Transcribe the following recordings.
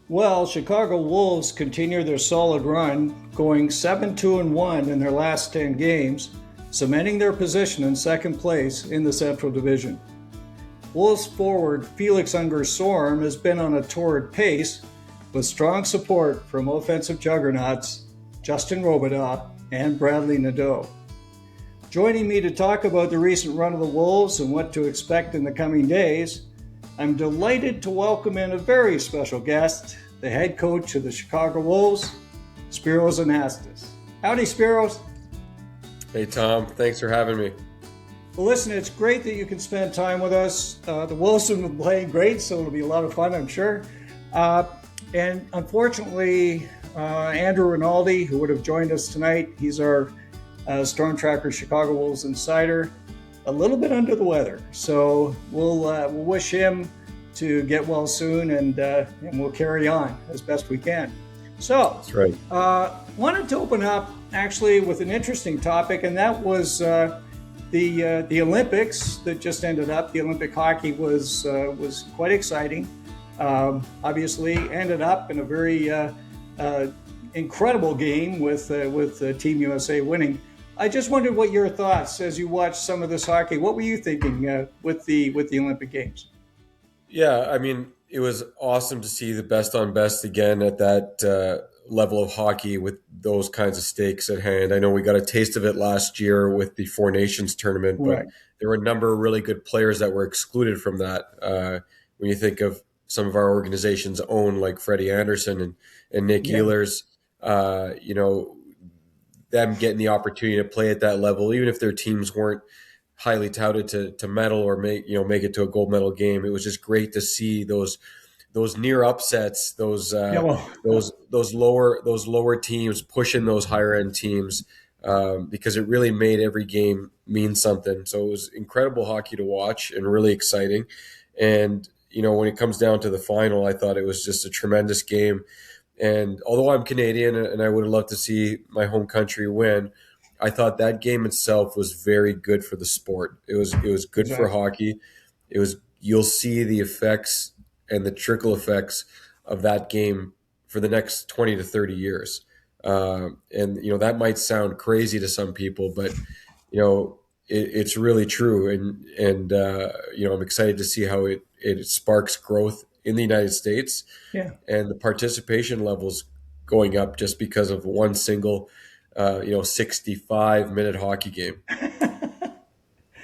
Well, Chicago Wolves continue their solid run, going 7-2-1 in their last 10 games, cementing their position in second place in the Central Division. Wolves forward Felix Unger Sorum has been on a torrid pace with strong support from offensive juggernauts Justin Robidas and Bradley Nadeau. Joining me to talk about the recent run of the Wolves and what to expect in the coming days, I'm delighted to welcome in a very special guest, the head coach of the Chicago Wolves, Spiros Anastas. Howdy, Spiros. Hey, Tom. Thanks for having me. Well, listen, it's great that you can spend time with us. The Wolves have been playing great, so it'll be a lot of fun, I'm sure. And unfortunately, Andrew Rinaldi, who would have joined us tonight, he's our Storm Tracker Chicago Wolves insider, a little bit under the weather. So we'll wish him to get well soon, and we'll carry on as best we can. So that's right. Wanted to open up actually with an interesting topic, and that was the Olympics that just ended up. The Olympic hockey was quite exciting. Obviously, ended up in a very incredible game with Team USA winning. I just wondered what your thoughts as you watched some of this hockey. What were you thinking with the Olympic Games? Yeah, I mean, it was awesome to see the best on best again at that level of hockey with those kinds of stakes at hand. I know we got a taste of it last year with the Four Nations tournament, but right. There were a number of really good players that were excluded from that. When you think of some of our organization's own, like Freddie Anderson and Nick Ehlers, them getting the opportunity to play at that level, even if their teams weren't highly touted to medal or make it to a gold medal game. It was just great to see those near upsets, those lower teams pushing those higher end teams, because it really made every game mean something. So it was incredible hockey to watch and really exciting. And when it comes down to the final, I thought it was just a tremendous game. And although I'm Canadian and I would have loved to see my home country win, I thought that game itself was very good for the sport. It was good for hockey. You'll see the effects and the trickle effects of that game for the next 20 to 30 years. And that might sound crazy to some people, but it's really true. And I'm excited to see how it sparks growth in the United States, and the participation levels going up just because of one single, 65-minute hockey game.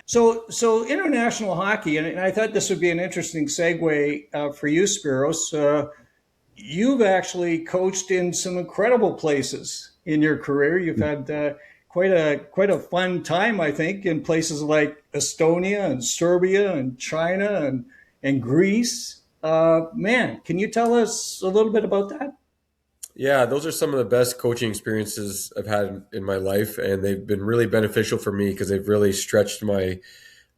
So international hockey, and I thought this would be an interesting segue for you, Spiros. You've actually coached in some incredible places in your career. You've had quite a fun time, I think, in places like Estonia and Serbia and China and Greece. Can you tell us a little bit about that? Yeah, those are some of the best coaching experiences I've had in my life, and they've been really beneficial for me because they've really stretched my,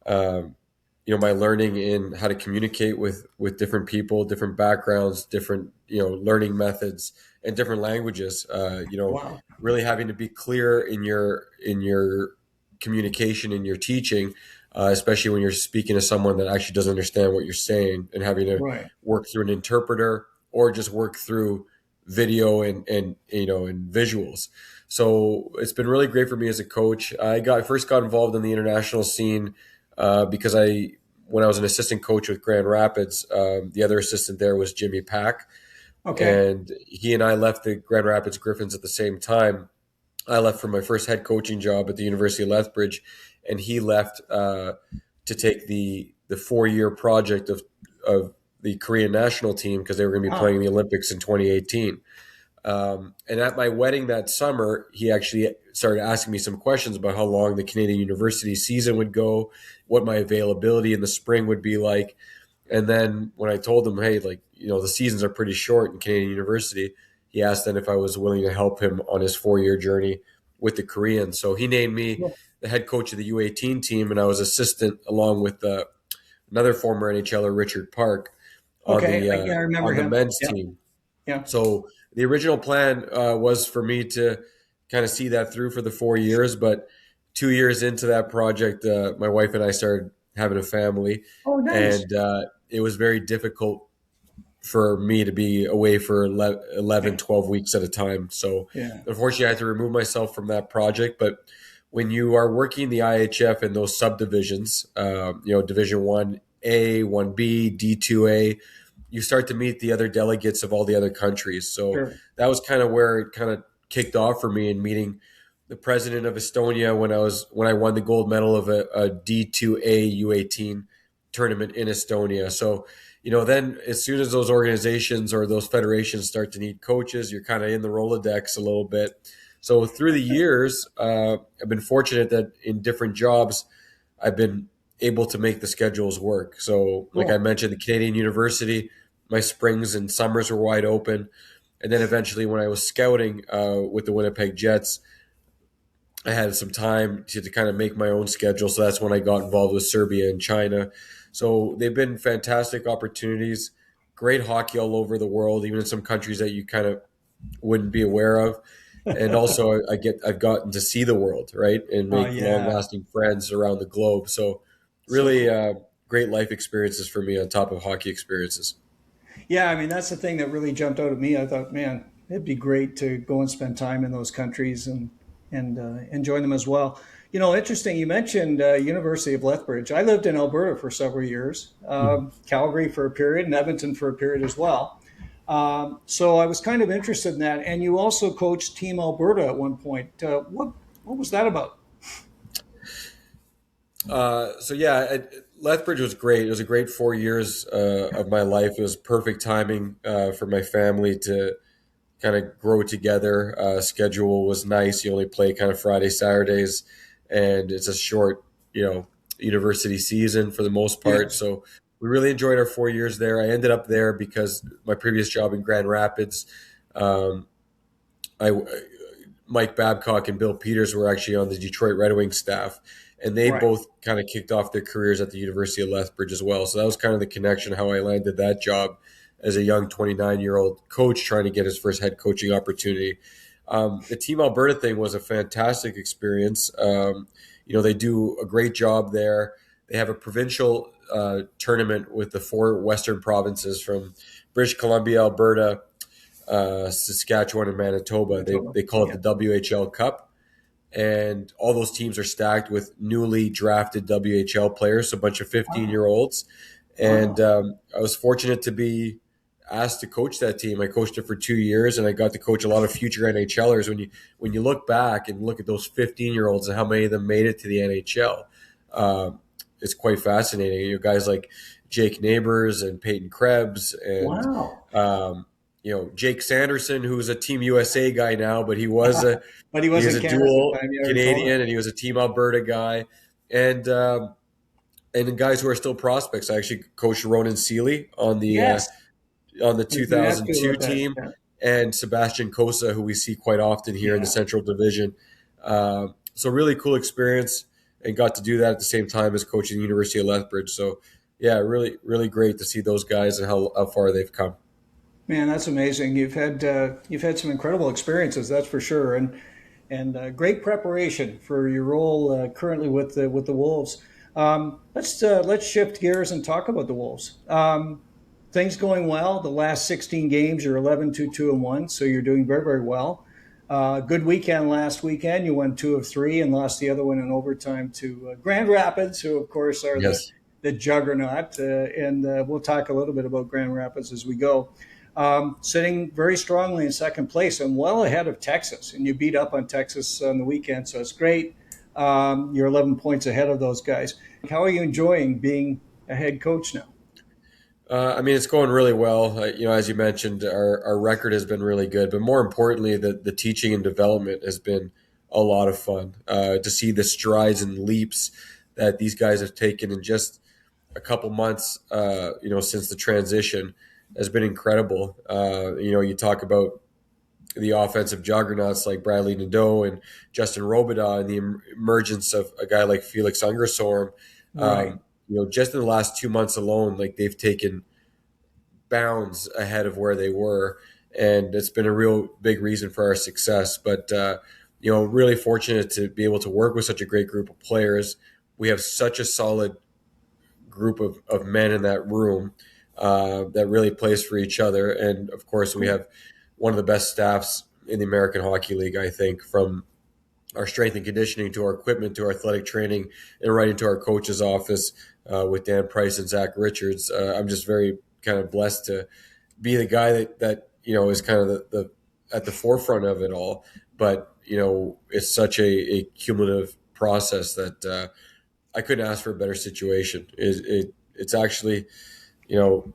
my learning in how to communicate with different people, different backgrounds, different learning methods, and different languages. Wow. Really having to be clear in your communication and your teaching. Especially when you're speaking to someone that actually doesn't understand what you're saying, and having to work through an interpreter or just work through video and visuals. So it's been really great for me as a coach. I first got involved in the international scene because when I was an assistant coach with Grand Rapids, the other assistant there was Jimmy Pack. Okay. And he and I left the Grand Rapids Griffins at the same time. I left for my first head coaching job at the University of Lethbridge, and he left to take the 4-year project of the Korean national team because they were going to be playing the Olympics in 2018. And at my wedding that summer, he actually started asking me some questions about how long the Canadian University season would go, what my availability in the spring would be like. And then when I told him, hey, the seasons are pretty short in Canadian University, he asked then if I was willing to help him on his 4-year journey with the Koreans. So he named me the head coach of the U18 team, and I was assistant along with another former NHLer, Richard Park, on the men's team. Yeah. So the original plan was for me to kind of see that through for the 4 years, but 2 years into that project, my wife and I started having a family. Oh, nice. And it was very difficult for me to be away for 11, 12 weeks at a time. So Yeah. unfortunately, I had to remove myself from that project. But when you are working the IHF and those subdivisions, Division 1A, 1B, D2A, you start to meet the other delegates of all the other countries. So Sure. that was kind of where it kind of kicked off for me in meeting the president of Estonia when I won the gold medal of a D2A U18 tournament in Estonia. So, then as soon as those organizations or those federations start to need coaches, you're kind of in the Rolodex a little bit. So through the years, I've been fortunate that in different jobs, I've been able to make the schedules work. So like I Cool. mentioned, the Canadian University, my springs and summers were wide open. And then eventually when I was scouting with the Winnipeg Jets, I had some time to kind of make my own schedule. So that's when I got involved with Serbia and China. So they've been fantastic opportunities, great hockey all over the world, even in some countries that you kind of wouldn't be aware of. And also I've gotten to see the world, right? And Oh, make long yeah. lasting friends around the globe. So So really cool. great life experiences for me on top of hockey experiences. Yeah, I mean, that's the thing that really jumped out at me. I thought, man, it'd be great to go and spend time in those countries and enjoy them as well. Interesting. You mentioned University of Lethbridge. I lived in Alberta for several years, Calgary for a period, and Edmonton for a period as well. So I was kind of interested in that. And you also coached Team Alberta at one point. What was that about? Lethbridge was great. It was a great 4 years of my life. It was perfect timing for my family to kind of grow together. Schedule was nice. You only play kind of Friday, Saturdays, and it's a short, university season for the most part. Yes. So we really enjoyed our 4 years there. I ended up there because my previous job in Grand Rapids, um, I Mike Babcock and Bill Peters were actually on the Detroit Red Wings staff, and they Right. both kind of kicked off their careers at the University of Lethbridge as well. So that was kind of the connection how I landed that job as a young 29-year-old coach trying to get his first head coaching opportunity. The Team Alberta thing was a fantastic experience. They do a great job there. They have a provincial tournament with the four Western provinces from British Columbia, Alberta, Saskatchewan, and Manitoba. They call it Yeah. the WHL Cup, and all those teams are stacked with newly drafted WHL players, so a bunch of 15-year-olds. And Wow. I was fortunate to be asked to coach that team. I coached it for 2 years, and I got to coach a lot of future NHLers. When you look back and look at those 15-year-olds and how many of them made it to the NHL, it's quite fascinating. Guys like Jake Neighbors and Peyton Krebs and Wow. Jake Sanderson, who's a Team USA guy now, but But he he was is in a Canada at the dual time. Yeah, I recall Canadian, and he was a Team Alberta guy, and the guys who are still prospects. I actually coached Ronan Seeley Yes. on the I was going to ask you 2002 about that. team, Yeah. and Sebastian Cosa, who we see quite often here in the Yeah. Central Division. So really cool experience, and got to do that at the same time as coaching the University of Lethbridge. So yeah, really really great to see those guys and how far they've come. Man, that's amazing. You've had some incredible experiences, that's for sure, and great preparation for your role currently with the Wolves. Let's shift gears and talk about the Wolves. Things going well. The last 16 games, you're 11-2-2-1, so you're doing very very well. Good weekend last weekend. You won 2 of 3 and lost the other one in overtime to Grand Rapids, who of course are the Yes. the juggernaut. And we'll talk a little bit about Grand Rapids as we go. Sitting very strongly in second place and well ahead of Texas. And you beat up on Texas on the weekend, so it's great. You're 11 points ahead of those guys. How are you enjoying being a head coach now? It's going really well. As you mentioned, our record has been really good, but more importantly, the teaching and development has been a lot of fun. To see the strides and leaps that these guys have taken in just a couple months, since the transition has been incredible. You talk about the offensive juggernauts like Bradley Nadeau and Justin Robidas, and the emergence of a guy like Felix Unger Sorum. Right. Just in the last 2 months alone, like they've taken bounds ahead of where they were, and it's been a real big reason for our success. But really fortunate to be able to work with such a great group of players. We have such a solid group of men in that room that really plays for each other. And of course, we have one of the best staffs in the American Hockey League, I think, from our strength and conditioning to our equipment to our athletic training and right into our coach's office with Dan Price and Zach Richards. I'm just very kind of blessed to be the guy that is kind of the at the forefront of it all. But it's such a cumulative process that I couldn't ask for a better situation. It's actually, you know,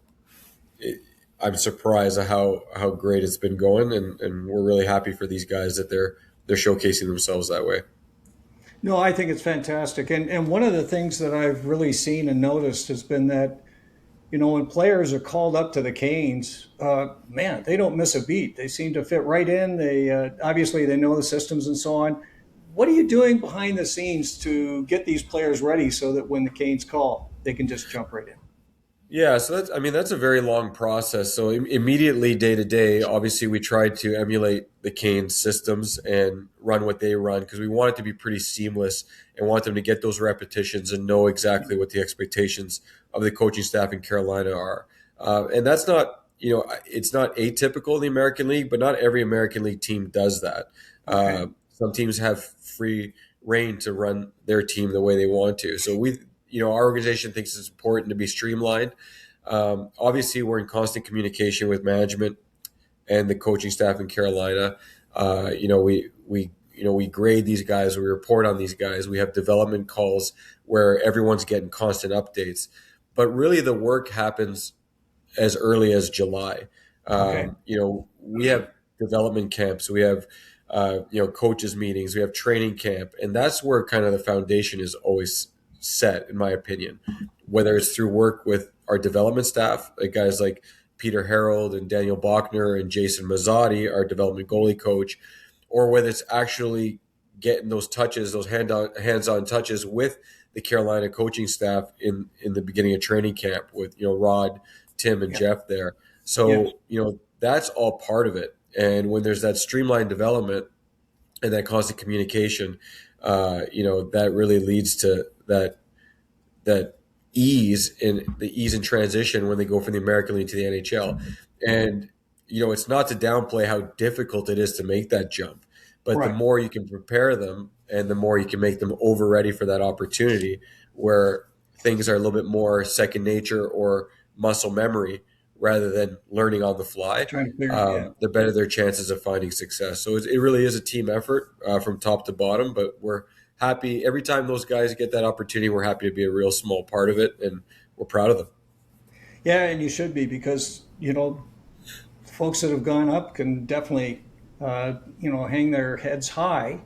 I'm surprised at how great it's been going, and we're really happy for these guys that they're showcasing themselves that way. No, I think it's fantastic. And one of the things that I've really seen and noticed has been that, when players are called up to the Canes, man, they don't miss a beat. They seem to fit right in. They obviously they know the systems and so on. What are you doing behind the scenes to get these players ready so that when the Canes call, they can just jump right in? Yeah, so that's a very long process. So immediately day to day, obviously we tried to emulate the Canes systems and run what they run because we want it to be pretty seamless and want them to get those repetitions and know exactly what the expectations of the coaching staff in Carolina are. And that's not, it's not atypical in the American League, but not every American League team does that. Okay. Some teams have free reign to run their team the way they want to. So our organization thinks it's important to be streamlined. Obviously, we're in constant communication with management and the coaching staff in Carolina. We grade these guys, we report on these guys, we have development calls where everyone's getting constant updates. But really, the work happens as early as July. Okay. We have development camps, we have coaches meetings, we have training camp, and that's where kind of the foundation is always set, in my opinion, whether it's through work with our development staff, like guys like Peter Harold and Daniel Bachner and Jason Mazzotti, our development goalie coach, or whether it's actually getting those touches, those hands-on touches with the Carolina coaching staff in the beginning of training camp with Rod, Tim, and Yeah. Jeff there. So that's all part of it. And when there's that streamlined development and that constant communication, that really leads to that ease in transition when they go from the American League to the NHL. And it's not to downplay how difficult it is to make that jump, but the Right. more you can prepare them and the more you can make them over ready for that opportunity where things are a little bit more second nature or muscle memory rather than learning on the fly, Trying to figure it. Yeah. the better their chances of finding success. So it really is a team effort from top to bottom, but we're happy every time those guys get that opportunity. We're happy to be a real small part of it, and we're proud of them. Yeah, and you should be because folks that have gone up can definitely hang their heads high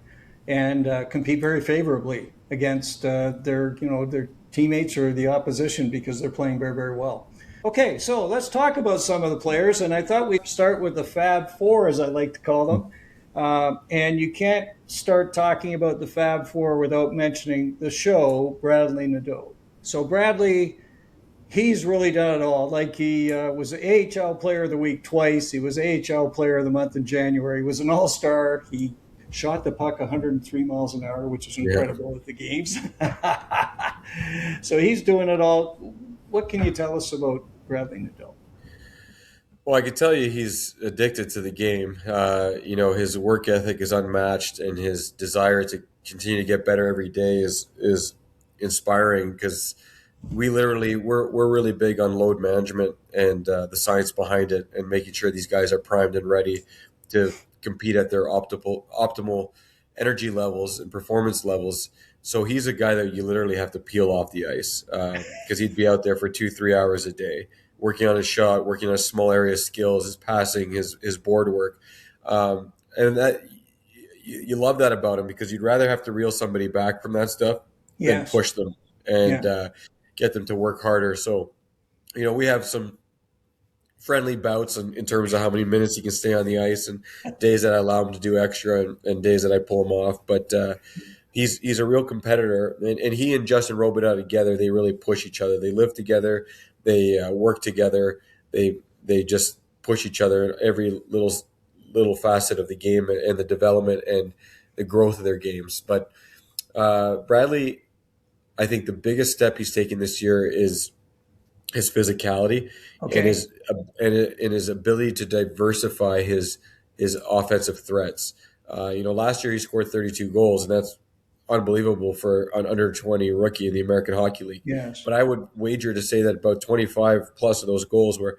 and compete very favorably against their teammates or the opposition because they're playing very, very well. Okay, so let's talk about some of the players, and I thought we'd start with the Fab Four, as I like to call them. And you can't start talking about the Fab Four without mentioning the show, Bradley Nadeau. So Bradley, he's really done it all. Like he was the AHL Player of the Week twice. He was AHL Player of the Month in January. He was an All-Star. He shot the puck 103 miles an hour, which is incredible at the games. So he's doing it all. What can you tell us about Bradley Nadeau? Well, I can tell you he's addicted to the game. His work ethic is unmatched, and his desire to continue to get better every day is inspiring because we're really big on load management and the science behind it, and making sure these guys are primed and ready to compete at their optimal energy levels and performance levels. So he's a guy that you literally have to peel off the ice because he'd be out there for 2-3 hours a day, working on his shot, working on small area skills, his passing, his board work. And that you love that about him because you'd rather have to reel somebody back from that stuff than push them and get them to work harder. So, we have some friendly bouts in terms of how many minutes he can stay on the ice and days that I allow him to do extra and days that I pull him off. But he's a real competitor. And he and Justin Robidas together, they really push each other. They live together. They work together. They just push each other in every little facet of the game and the development and the growth of their games. But Bradley, I think the biggest step he's taken this year is his physicality and Okay. his ability to diversify his offensive threats. Last year he scored 32 goals, and that's unbelievable for an under 20 rookie in the American Hockey League. Yes. But I would wager to say that about 25 plus of those goals were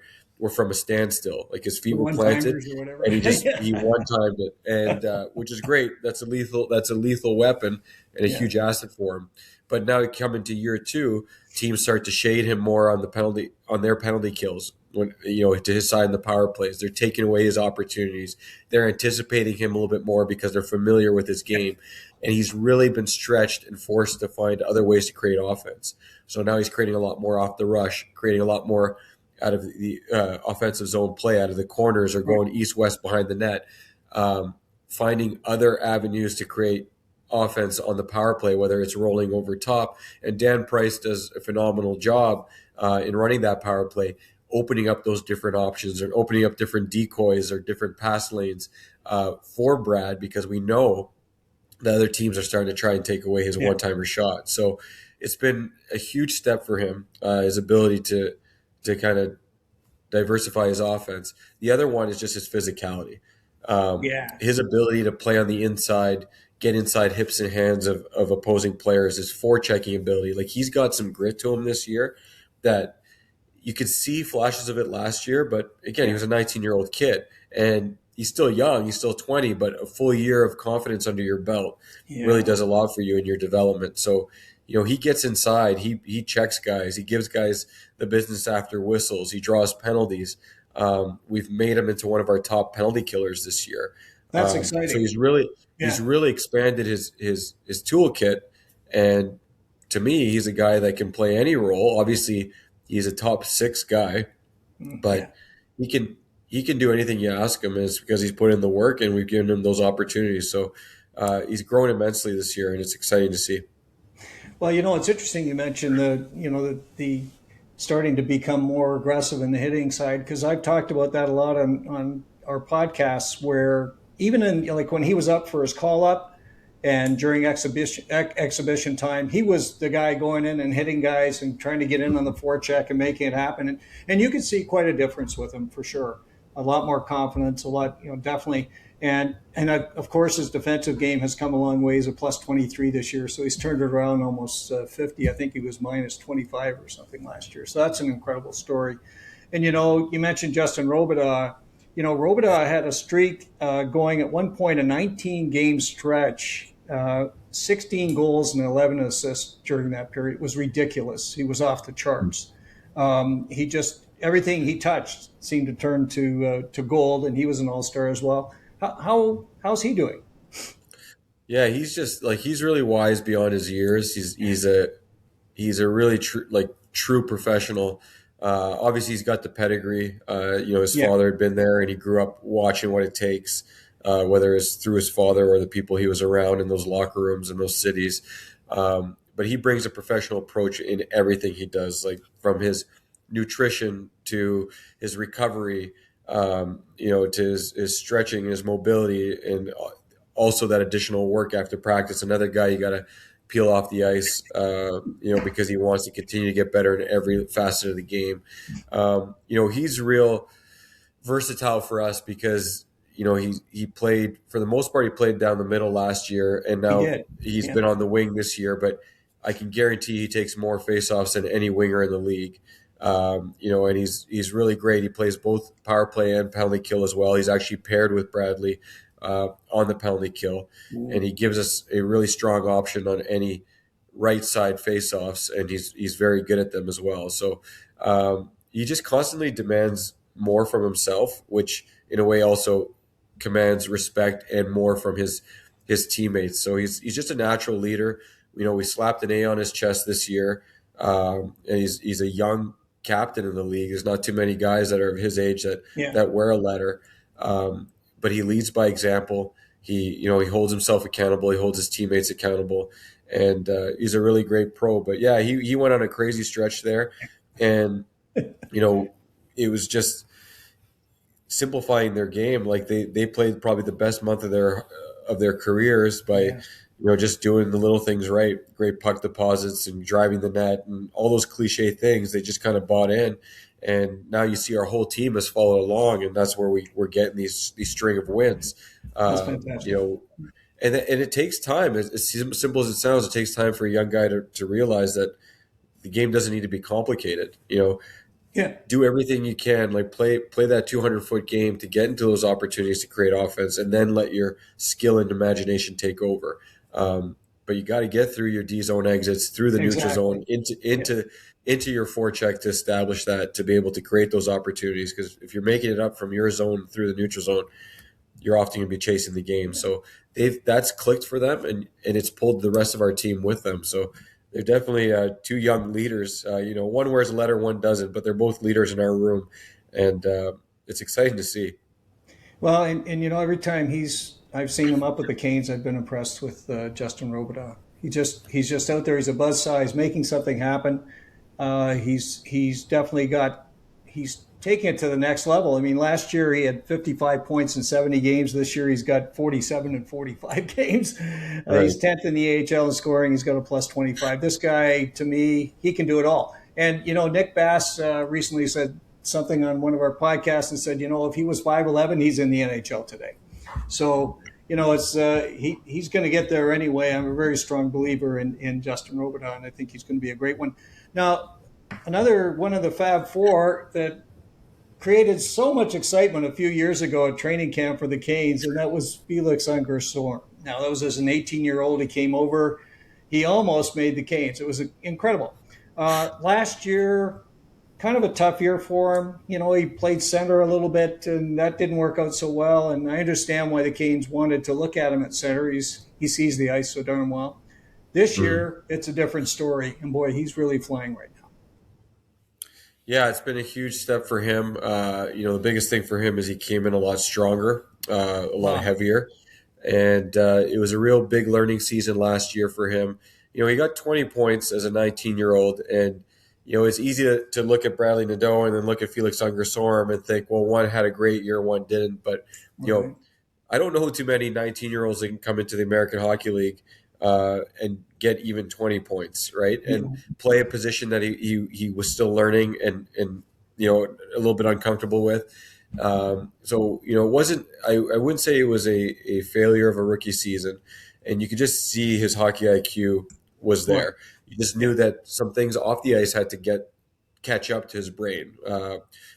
from a standstill. Like his feet The were one planted, timers or whatever. and he Yeah. one timed it, and which is great. That's a lethal weapon and a Yeah. huge asset for him. But now coming to year two, teams start to shade him more on their penalty kills when to his side in the power plays. They're taking away his opportunities. They're anticipating him a little bit more because they're familiar with his game, and he's really been stretched and forced to find other ways to create offense. So now he's creating a lot more off the rush, creating a lot more out of the offensive zone play, out of the corners or going east-west behind the net, finding other avenues to create offense on the power play, whether it's rolling over top. And Dan Price does a phenomenal job in running that power play, opening up those different options or opening up different decoys or different pass lanes for Brad, because we know the other teams are starting to try and take away his Yeah. one-timer shot. So it's been a huge step for him, his ability to kind of diversify his offense. The other one is just his physicality, Yeah. his ability to play on the inside, get inside hips and hands of opposing players, his forechecking ability. Like, he's got some grit to him this year that you could see flashes of it last year, but again, he was a 19-year-old kid, and he's still young. He's still 20, but a full year of confidence under your belt really Yeah. does a lot for you in your development. So, he gets inside, he checks guys, he gives guys the business after whistles, he draws penalties. We've made him into one of our top penalty killers this year. That's So exciting. he's Yeah. really expanded his toolkit, and to me, he's a guy that can play any role. Obviously, he's a top six guy, Yeah. but he can do anything you ask him. Is because he's put in the work, and we've given him those opportunities. So he's grown immensely this year, and it's exciting to see. Well, it's interesting you mentioned the starting to become more aggressive in the hitting side, because I've talked about that a lot on our podcasts, where even in, like, when he was up for his call up and during exhibition time, he was the guy going in and hitting guys and trying to get in on the forecheck and making it happen. And you could see quite a difference with him for sure. A lot more confidence, a lot, definitely. And of course, his defensive game has come a long ways, a plus 23 this year. So he's turned it around almost 50. I think he was minus 25 or something last year. So that's an incredible story. And, you mentioned Justin Robidas. Robidas had a streak going at one point, a 19-game stretch, 16 goals and 11 assists during that period. It was ridiculous. He was off the charts. He just, everything he touched seemed to turn to gold, and he was an all-star as well. How's he doing? Yeah, he's really wise beyond his years. He's a really true professional. Obviously, he's got the pedigree. His Yeah. father had been there, and he grew up watching what it takes, whether it's through his father or the people he was around in those locker rooms in those cities. But he brings a professional approach in everything he does, like from his nutrition to his recovery, to his stretching, his mobility, and also that additional work after practice. Another guy you got to peel off the ice, because he wants to continue to get better in every facet of the game. He's real versatile for us because he played, for the most part, he played down the middle last year, and He now did. he's Yeah. been on the wing this year. But I can guarantee he takes more faceoffs than any winger in the league. And he's really great. He plays both power play and penalty kill as well. He's actually paired with Bradley on the penalty kill, and he gives us a really strong option on any right side faceoffs, and he's very good at them as well. So he just constantly demands more from himself, which in a way also commands respect and more from his teammates. So he's just a natural leader. We slapped an A on his chest this year, and he's a young captain in the league. There's not too many guys that are of his age Yeah. that wear a letter, but he leads by example. He holds himself accountable. He holds his teammates accountable, and he's a really great pro. But yeah, he went on a crazy stretch there, and it was just simplifying their game. Like they played probably the best month of their of their careers by Yes. just doing the little things right, great puck deposits and driving the net and all those cliche things. They just kind of bought in, and now you see our whole team has followed along, and that's where we're getting these string of wins. That's You fantastic. know, and it takes time. As simple as it sounds, it takes time for a young guy to realize that the game doesn't need to be complicated. Yeah. Do everything you can, like play that 200-foot game to get into those opportunities to create offense, and then let your skill and imagination take over. But you got to get through your D zone exits, through the neutral Exactly. zone, into your forecheck to establish that, to be able to create those opportunities. Because if you're making it up from your zone through the neutral zone, you're often going to be chasing the game. So that's clicked for them, and it's pulled the rest of our team with them. So they're definitely two young leaders. One wears a letter, one doesn't, but they're both leaders in our room, and it's exciting to see. Well, and every time I've seen him up with the Canes, I've been impressed with Justin Robidas. He's just out there. He's a buzzsaw. He's making something happen. He's definitely he's taking it to the next level. I mean, last year he had 55 points in 70 games. This year he's got 47 in 45 games. Right. He's 10th in the AHL in scoring. He's got a plus 25. This guy, to me, he can do it all. And Nick Bass recently said something on one of our podcasts and said, if he was 5'11", he's in the NHL today. So it's he's going to get there anyway. I'm a very strong believer in Justin Robidas, and I think he's going to be a great one. Now, another one of the Fab Four that created so much excitement a few years ago at training camp for the Canes, and that was Felix Unger Sorum. Now, that was as an 18-year-old. He came over. He almost made the Canes. It was incredible. Last year, kind of a tough year for him. He played center a little bit, and that didn't work out so well. And I understand why the Canes wanted to look at him at center. He sees the ice so darn well. This year, it's a different story. And boy, he's really flying right now. Yeah, it's been a huge step for him. The biggest thing for him is he came in a lot stronger, a lot heavier. And it was a real big learning season last year for him. He got 20 points as a 19-year-old, and it's easy to look at Bradley Nadeau and then look at Felix Unger Sorum and think, well, one had a great year, one didn't. But I don't know too many 19-year-olds that can come into the American Hockey League and get even 20 points, right? And play a position that he was still learning and a little bit uncomfortable with. So it wasn't. I wouldn't say it was a failure of a rookie season, and you could just see his hockey IQ was there. You just knew that some things off the ice had to catch up to his brain.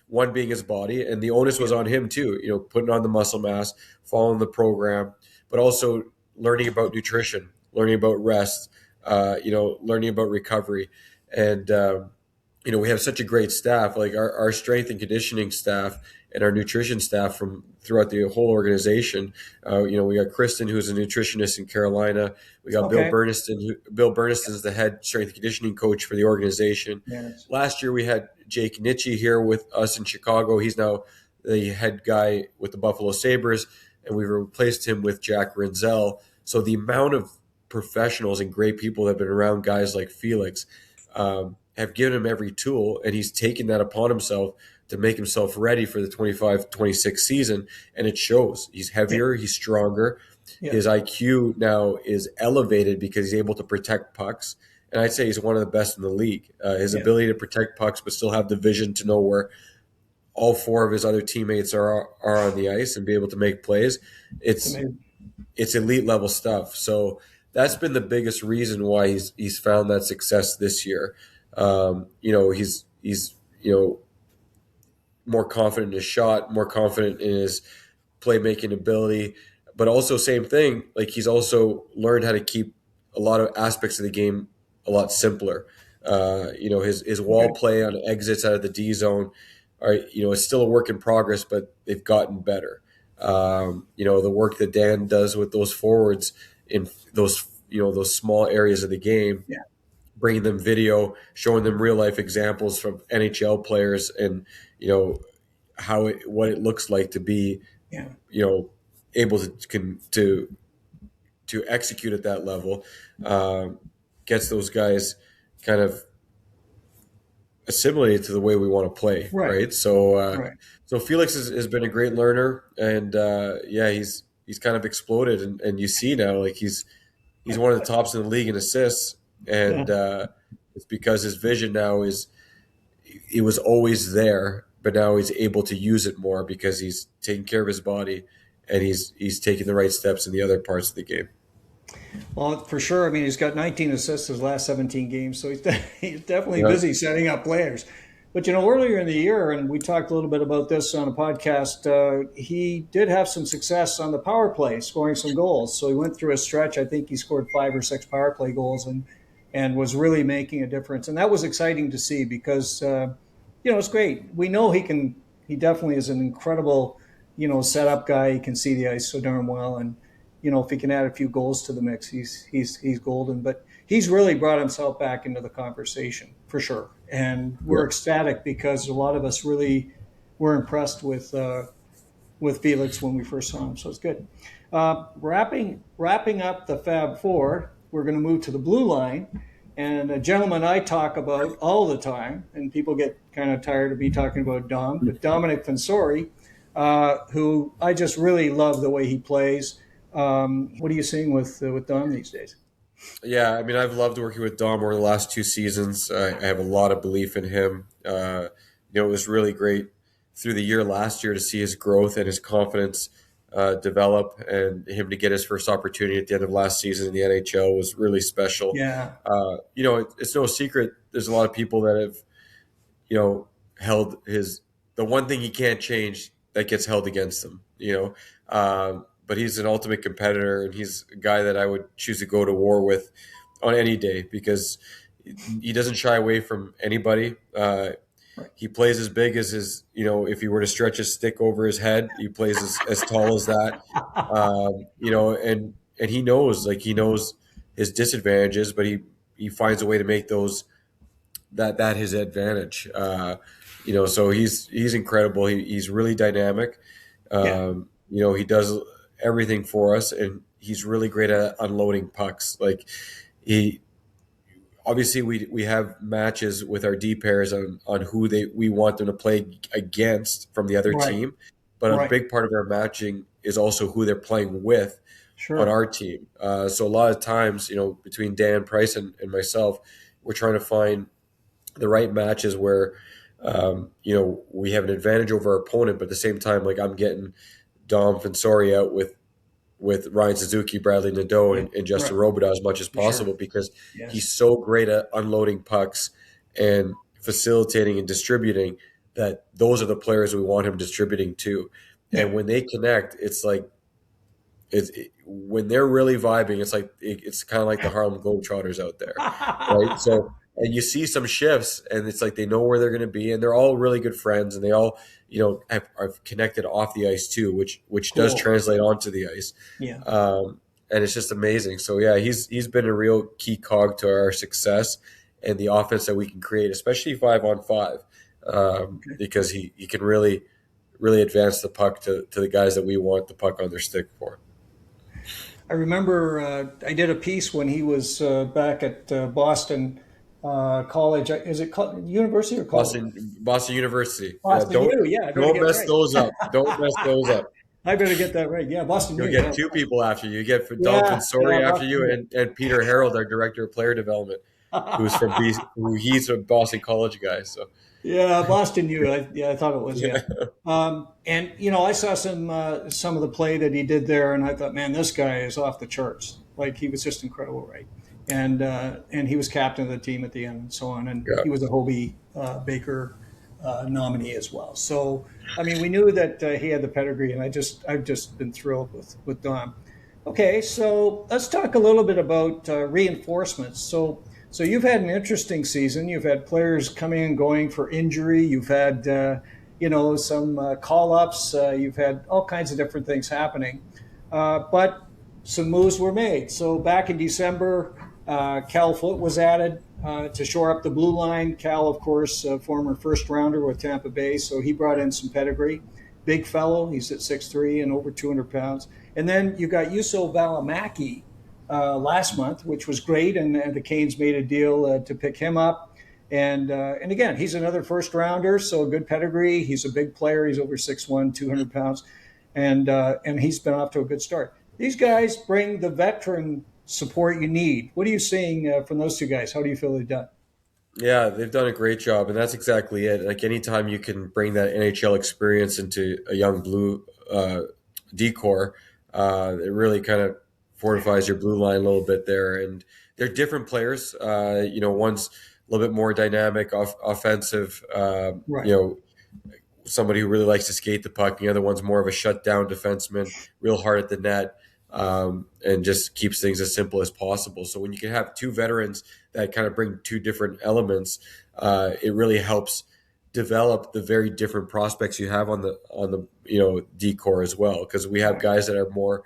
One being his body, and the onus was on him too. Putting on the muscle mass, following the program, but also learning about nutrition, learning about rest, learning about recovery, and we have such a great staff. Like our strength and conditioning staff and our nutrition staff from throughout the whole organization. We got Kristen, who's a nutritionist in Carolina. We got Bill Burniston. Bill Burniston is the head strength and conditioning coach for the organization. Yes. Last year we had Jake Nitschke here with us in Chicago. He's now the head guy with the Buffalo Sabres, and we replaced him with Jack Rinzel. So the amount of professionals and great people that have been around guys like Felix have given him every tool, and he's taken that upon himself to make himself ready for the 25-26 season, and it shows. He's heavier, he's stronger. Yeah. His IQ now is elevated because he's able to protect pucks, and I'd say he's one of the best in the league. His ability to protect pucks but still have the vision to know where all four of his other teammates are on the ice and be able to make plays. It's elite level stuff. So that's been the biggest reason why he's found that success this year. He's more confident in his shot, more confident in his playmaking ability, but also same thing. Like he's also learned how to keep a lot of aspects of the game a lot simpler. His wall play on exits out of the D zone it's still a work in progress, but they've gotten better. The work that Dan does with those forwards in those small areas of the game, bringing them video, showing them real life examples from NHL players, and what it looks like to be able to execute at that level, gets those guys kind of assimilated to the way we want to play, right? So Felix has been a great learner, and he's kind of exploded, and you see now like he's one of the tops in the league in assists, and it's because his vision now is it was always there, but now he's able to use it more because he's taking care of his body and he's taking the right steps in the other parts of the game. Well, for sure. I mean, he's got 19 assists his last 17 games, so he's definitely busy setting up players. But, earlier in the year, and we talked a little bit about this on a podcast, he did have some success on the power play, scoring some goals. So he went through a stretch. I think he scored 5 or 6 power play goals and was really making a difference. And that was exciting to see because, it's great. We know he definitely is an incredible, setup guy. He can see the ice so darn well. And, if he can add a few goals to the mix, he's golden. But he's really brought himself back into the conversation for sure. And we're ecstatic because a lot of us really were impressed with Felix when we first saw him. So it's good. Wrapping up the Fab Four, we're going to move to the blue line. And a gentleman I talk about all the time, and people get kind of tired of me talking about Dom, but Domenick Fensore, who I just really love the way he plays. What are you seeing with Dom these days? Yeah, I mean, I've loved working with Dom over the last 2 seasons. I have a lot of belief in him. It was really great through the year last year to see his growth and his confidence develop, and him to get his first opportunity at the end of last season in the NHL was really special. Yeah. It's no secret. There's a lot of people that have, held the one thing he can't change that gets held against him, but he's an ultimate competitor, and he's a guy that I would choose to go to war with on any day because he doesn't shy away from anybody. He plays as big as his, if he were to stretch his stick over his head, he plays as tall as that. And he knows his disadvantages, but he finds a way to make those that his advantage. So he's incredible. He's really dynamic. He does everything for us, and he's really great at unloading pucks. Like obviously we have matches with our D pairs on who we want them to play against from the other team, but a big part of our matching is also who they're playing with on our team. So a lot of times, between Dan Price and myself, we're trying to find the right matches where we have an advantage over our opponent, but at the same time, like I'm getting Dom Fensore out with Ryan Suzuki, Bradley Nadeau, and Justin Robidas as much as possible because he's so great at unloading pucks and facilitating and distributing that those are the players we want him distributing to. And when they connect, it's like when they're really vibing, it's kind of like the Harlem Globetrotters out there, right? So. And you see some shifts, and it's like they know where they're going to be, and they're all really good friends, and they all, are connected off the ice too, which does translate onto the ice. Yeah. And it's just amazing. So yeah, he's been a real key cog to our success and the offense that we can create, especially 5-on-5, because he can really, really advance the puck to the guys that we want the puck on their stick for. I remember I did a piece when he was back at Boston. College, is it university or college? Boston University. Boston don't mess those up. Don't mess those up. I better get that right. Yeah, Boston. You'll get 2 people after you. You get Dom Fensore after you, and Peter Harold, our director of player development, who's from BC, he's a Boston College guy. So yeah, Boston U. I thought it was. Yeah. And I saw some of the play that he did there, and I thought, man, this guy is off the charts. Like he was just incredible, right? And he was captain of the team at the end and so on. And he was a Hobie Baker nominee as well. So, I mean, we knew that he had the pedigree, and I've just been thrilled with Dom. Okay, so let's talk a little bit about reinforcements. So you've had an interesting season. You've had players coming and going for injury. You've had, some call-ups. You've had all kinds of different things happening. But some moves were made. So back in December, Cal Foote was added to shore up the blue line. Cal, of course, former first rounder with Tampa Bay, so he brought in some pedigree. Big fellow, he's at 6'3" and over 200 pounds. And then you got Välimäki last month, which was great, and the Canes made a deal to pick him up. And again, he's another first rounder, so a good pedigree. He's a big player. He's over 6'1", 200 pounds. and he's been off to a good start. These guys bring the veteran support you need. What are you seeing from those two guys? How do you feel they've done? Yeah, they've done a great job, and that's exactly it. Like anytime you can bring that NHL experience into a young blue decor, it really kind of fortifies your blue line a little bit there. And they're different players. One's a little bit more dynamic, offensive. Right. Somebody who really likes to skate the puck. The other one's more of a shutdown defenseman, real hard at the net, and just keeps things as simple as possible. So when you can have two veterans that kind of bring two different elements, it really helps develop the very different prospects you have on the decor as well. Because we have Right. guys that are more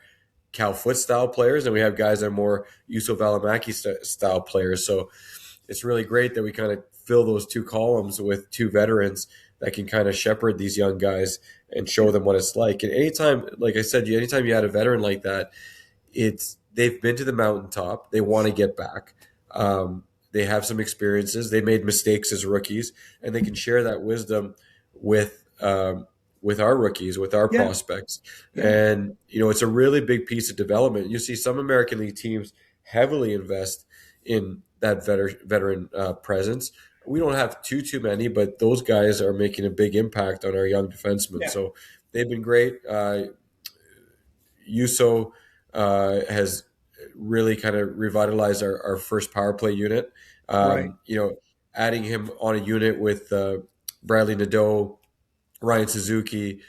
Cal Foote style players, and we have guys that are more Juuso Välimäki style players. So it's really great that we kind of fill those two columns with two veterans that can kind of shepherd these young guys and show them what it's like. And anytime, like I said, anytime you had a veteran like that, they've been to the mountaintop. They want to get back. They have some experiences. They made mistakes as rookies, and they can share that wisdom with our rookies, with our Yeah. prospects. Yeah. And it's a really big piece of development. You see some American League teams heavily invest in that veteran presence. We don't have too many, but those guys are making a big impact on our young defensemen. Yeah. So they've been great. Juuso has really kind of revitalized our first power play unit. Right. Adding him on a unit with Bradley Nadeau, Ryan Suzuki,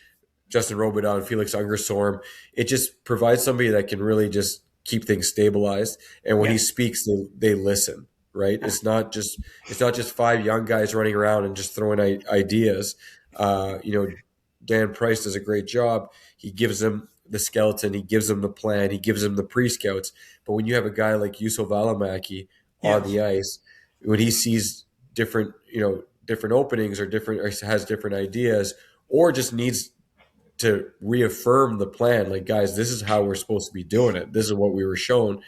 Justin Robidas, and Felix Unger Sorum, it just provides somebody that can really just keep things stabilized. And when Yeah. he speaks, they listen. Right? It's not just five young guys running around and just throwing ideas. Dan Price does a great job. He gives them the skeleton, he gives them the plan, he gives them the pre-scouts. But when you have a guy like Juuso Välimäki on Yes. the ice, when he sees different openings or has different ideas, or just needs to reaffirm the plan, like, guys, this is how we're supposed to be doing it. This is what we were shown.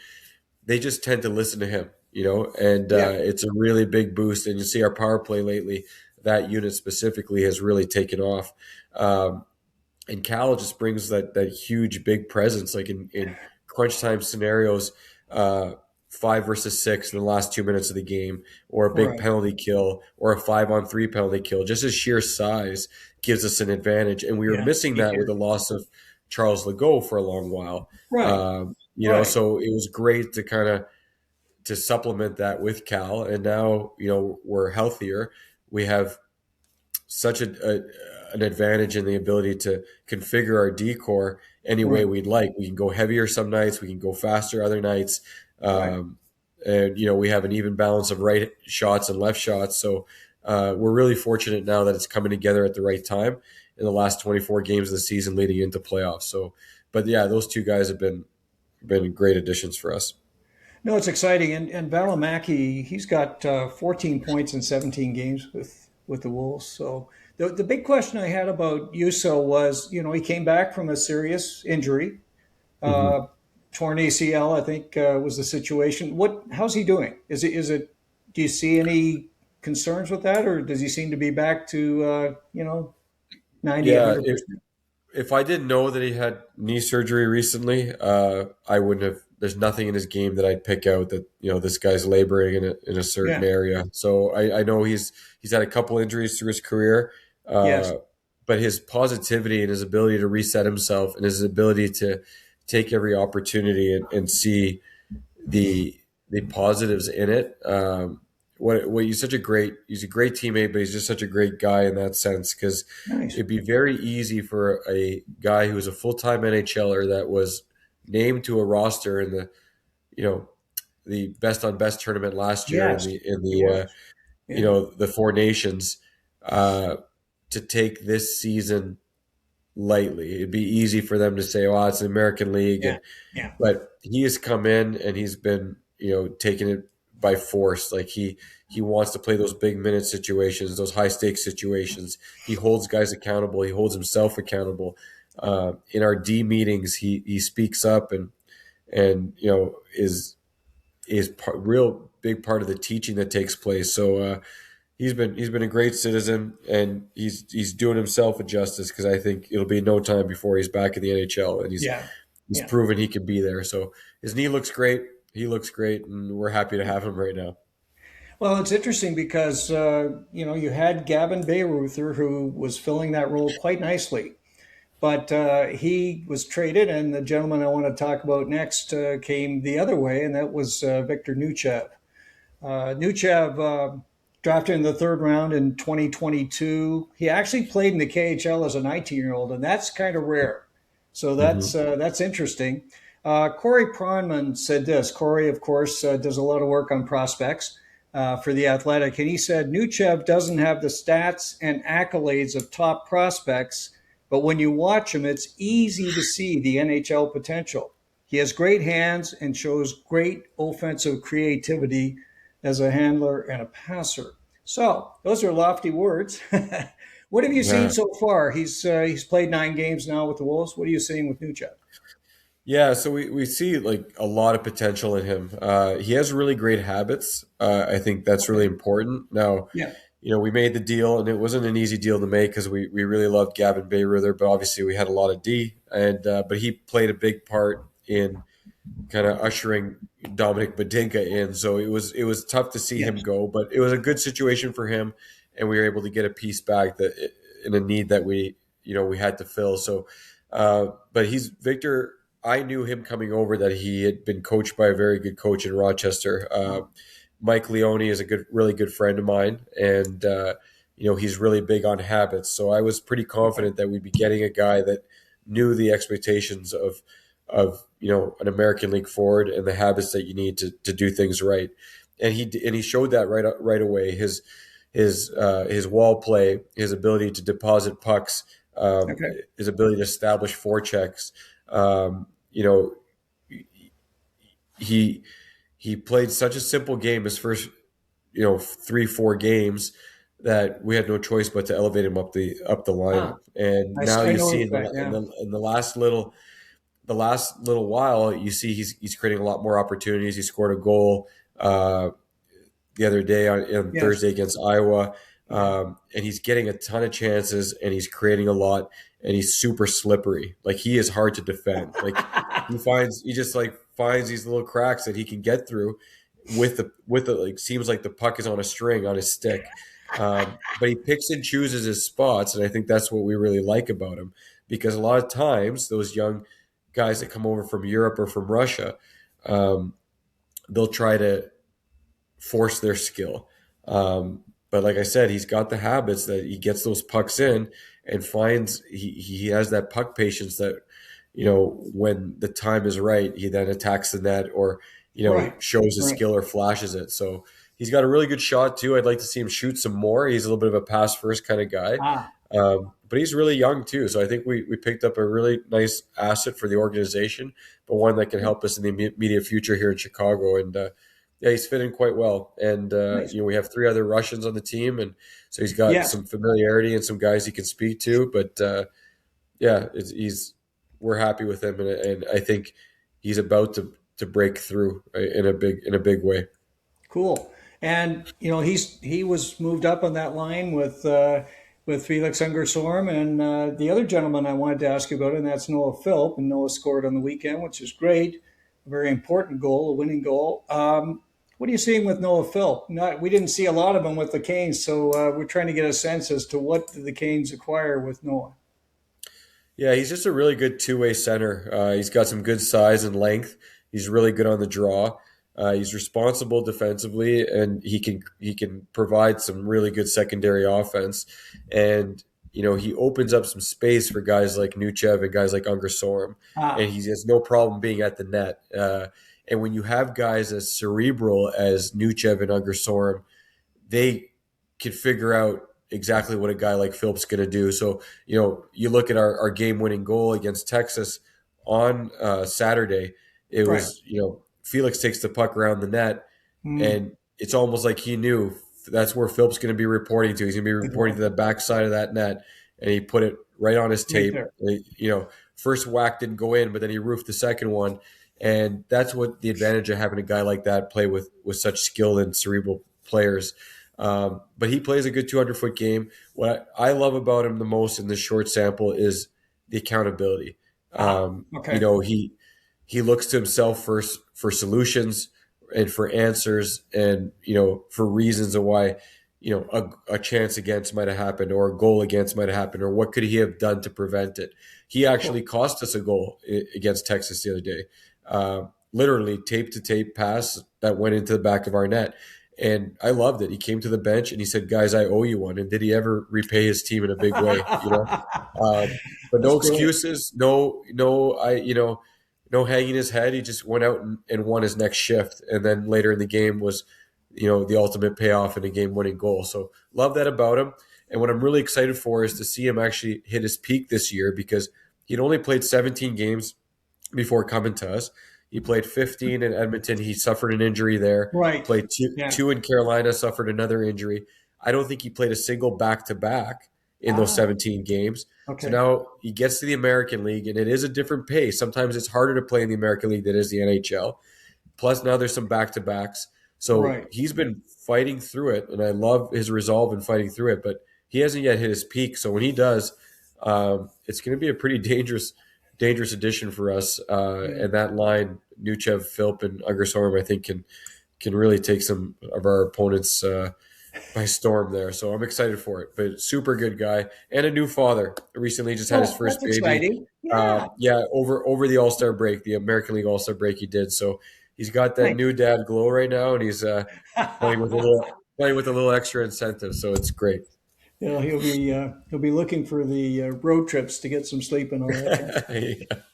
They just tend to listen to him, and Yeah. it's a really big boost. And you see our power play lately, that unit specifically has really taken off. And Cal just brings that huge, big presence, like in crunch time scenarios, 5 versus 6 in the last 2 minutes of the game, or a big Right. penalty kill, or a 5-on-3 penalty kill. Just his sheer size gives us an advantage, and we were Yeah. missing that with the loss of Charles Legault for a long while. Right. Right. So it was great to kind of to supplement that with Cal, and now we're healthier. We have such an advantage in the ability to configure our decor any way Right. we'd like. We can go heavier some nights, we can go faster other nights, Right. and we have an even balance of right shots and left shots. So we're really fortunate now that it's coming together at the right time in the last 24 games of the season leading into playoffs. So, but yeah, those two guys have been great additions for us. No, it's exciting. And Välimäki, he's got 14 points in 17 games with the Wolves. So the big question I had about Juuso was, he came back from a serious injury, Mhm. uh, torn ACL, I think was the situation. How's he doing? Do you see any concerns with that, or does he seem to be back to 90, Yeah, 100%? if I didn't know that he had knee surgery recently, I wouldn't have. There's nothing in his game that I'd pick out that this guy's laboring in a certain Yeah. area. So I know he's had a couple injuries through his career, Yes. but his positivity and his ability to reset himself and his ability to take every opportunity and see the positives in it. What he's a great teammate, but he's just such a great guy in that sense, because Nice. it'd be very easy for a guy who's a full-time NHLer that was named to a roster in the best on best tournament last year in Yes, he the was. Yeah. the Four Nations, to take this season lightly. It'd be easy for them to say, "Oh, it's the American League," Yeah. Yeah. but he has come in and he's been taking it by force. Like he wants to play those big minute situations, those high stakes situations. He holds guys accountable. He holds himself accountable. In our D meetings, he speaks up and is real big part of the teaching that takes place. So he's been a great citizen, and he's doing himself a justice, because I think it'll be no time before he's back in the NHL, and Yeah. he's Yeah. proven he can be there. So his knee looks great. He looks great, and we're happy to have him right now. Well, it's interesting because, you had Gavin Bayreuther, who was filling that role quite nicely. But he was traded, and the gentleman I want to talk about next came the other way, and that was Viktor Neuchev. Neuchev, drafted in the third round in 2022. He actually played in the KHL as a 19-year-old, and that's kind of rare. So Hmm. that's interesting. Corey Pronman said this. Corey, of course, does a lot of work on prospects for the Athletic, and he said Neuchev doesn't have the stats and accolades of top prospects, but when you watch him, it's easy to see the NHL potential. He has great hands and shows great offensive creativity as a handler and a passer. So those are lofty words. What have you seen Yeah. so far? He's played 9 games now with the Wolves. What are you seeing with Nucha? Yeah, so we see like a lot of potential in him. He has really great habits. I think that's really Okay. important. Now, Yeah. we made the deal, and it wasn't an easy deal to make, because we really loved Gavin Bayreuther, but obviously we had a lot of D, and but he played a big part in kind of ushering Dominic Badinka in. So it was tough to see him Yes. go, but it was a good situation for him, and we were able to get a piece back that in a need that we had to fill. So, but he's Victor. I knew him coming over that he had been coached by a very good coach in Rochester. Mike Leone is a really good friend of mine, and he's really big on habits. So I was pretty Okay. confident that we'd be getting a guy that knew the expectations of an American League forward and the habits that you need to do things right. And he showed that right away. His wall play, his ability to deposit pucks, Okay. his ability to establish forechecks. Um, you know, he he played such a simple game his first 3-4 games, that we had no choice but to elevate him up the Ah, lineup. And now I you know see the fact. Yeah. in the last little while, you see he's creating a lot more opportunities. He scored a goal the other day on Yes. Thursday against Iowa, Yeah. and he's getting a ton of chances, and he's creating a lot, and he's super slippery. Like, he is hard to defend. Like, he just like finds these little cracks that he can get through with the like, seems like the puck is on a string on his stick. But he picks and chooses his spots, and I think that's what we really like about him, because a lot of times those young guys that come over from Europe or from Russia, um, they'll try to force their skill. But like I said, he's got the habits that he gets those pucks in, and finds he has that puck patience that, when the time is right, he then attacks the net, or Right. shows his Right. skill or flashes it. So he's got a really good shot too. I'd like to see him shoot some more. He's a little bit of a pass first kind of guy. Ah. But he's really young too, so I think we picked up a really nice asset for the organization, but one that can help us in the immediate future here in Chicago. And yeah, he's fitting quite well. And Nice. we have three other Russians on the team, and so he's got Yes. some familiarity and some guys he can speak to. But yeah, he's we're happy with him, and I think he's about to break through in a big way. Cool. And he was moved up on that line with Felix Unger Sorum and the other gentleman I wanted to ask you about, and that's Noah Philp. And Noah scored on the weekend, which is great. A very important goal, a winning goal. What are you seeing with Noah Philp? Not we didn't see a lot of him with the Canes, so we're trying to get a sense as to what did the Canes acquire with Noah. Yeah, he's just a really good two-way center. He's got some good size and length. He's really good on the draw. He's responsible defensively, and he can provide some really good secondary offense. And he opens up some space for guys like Neuchev and guys like Unger Sorum, and Ah, he has no problem being at the net. And when you have guys as cerebral as Neuchev and Unger Sorum, they can figure out exactly what a guy like Philp's going to do. So, you look at our game winning goal against Texas on Saturday, it right. was, Felix takes the puck around the net, Mm, and it's almost like he knew that's where Philp's going to be reporting to. He's going to be reporting to the backside of that net, and he put it right on his right tape. there. First whack didn't go in, but then he roofed the second one. And that's what the advantage of having a guy like that play with such skilled and cerebral players. But he plays a good 200-foot game. What I love about him the most in this short sample is the accountability. Okay. He looks to himself first for solutions and for answers, and for reasons of why a chance against might have happened, or a goal against might have happened, or what could he have done to prevent it. He actually cost us a goal against Texas the other day. Literally tape to tape pass that went into the back of our net. And I loved it. He came to the bench and he said, "Guys, I owe you one." And did he ever repay his team in a big way? But no excuses, no hanging his head. He just went out and won his next shift, and then later in the game was, the ultimate payoff in a game-winning goal. So love that about him. And what I'm really excited for is to see him actually hit his peak this year, because he'd only played 17 games before coming to us. He played 15 in Edmonton. He suffered an injury there. Right. Played two in Carolina, suffered another injury. I don't think he played a single back-to-back in those 17 games. Okay. So now he gets to the American League, and it is a different pace. Sometimes it's harder to play in the American League than it is the NHL. Plus, now there's some back-to-backs. So he's been fighting through it, and I love his resolve in fighting through it. But he hasn't yet hit his peak. So when he does, it's going to be a pretty dangerous addition for us. And that line, Neuchev, Philp, and Unger Sorum, I think can really take some of our opponents by storm there. So I'm excited for it. But super good guy, and a new father. Recently just had his first baby. Exciting. Over the All-Star break, the American League All-Star break he did. So he's got that new dad glow right now, and he's playing with a little extra incentive. So it's great. Yeah, he'll be looking for the road trips to get some sleep and all that.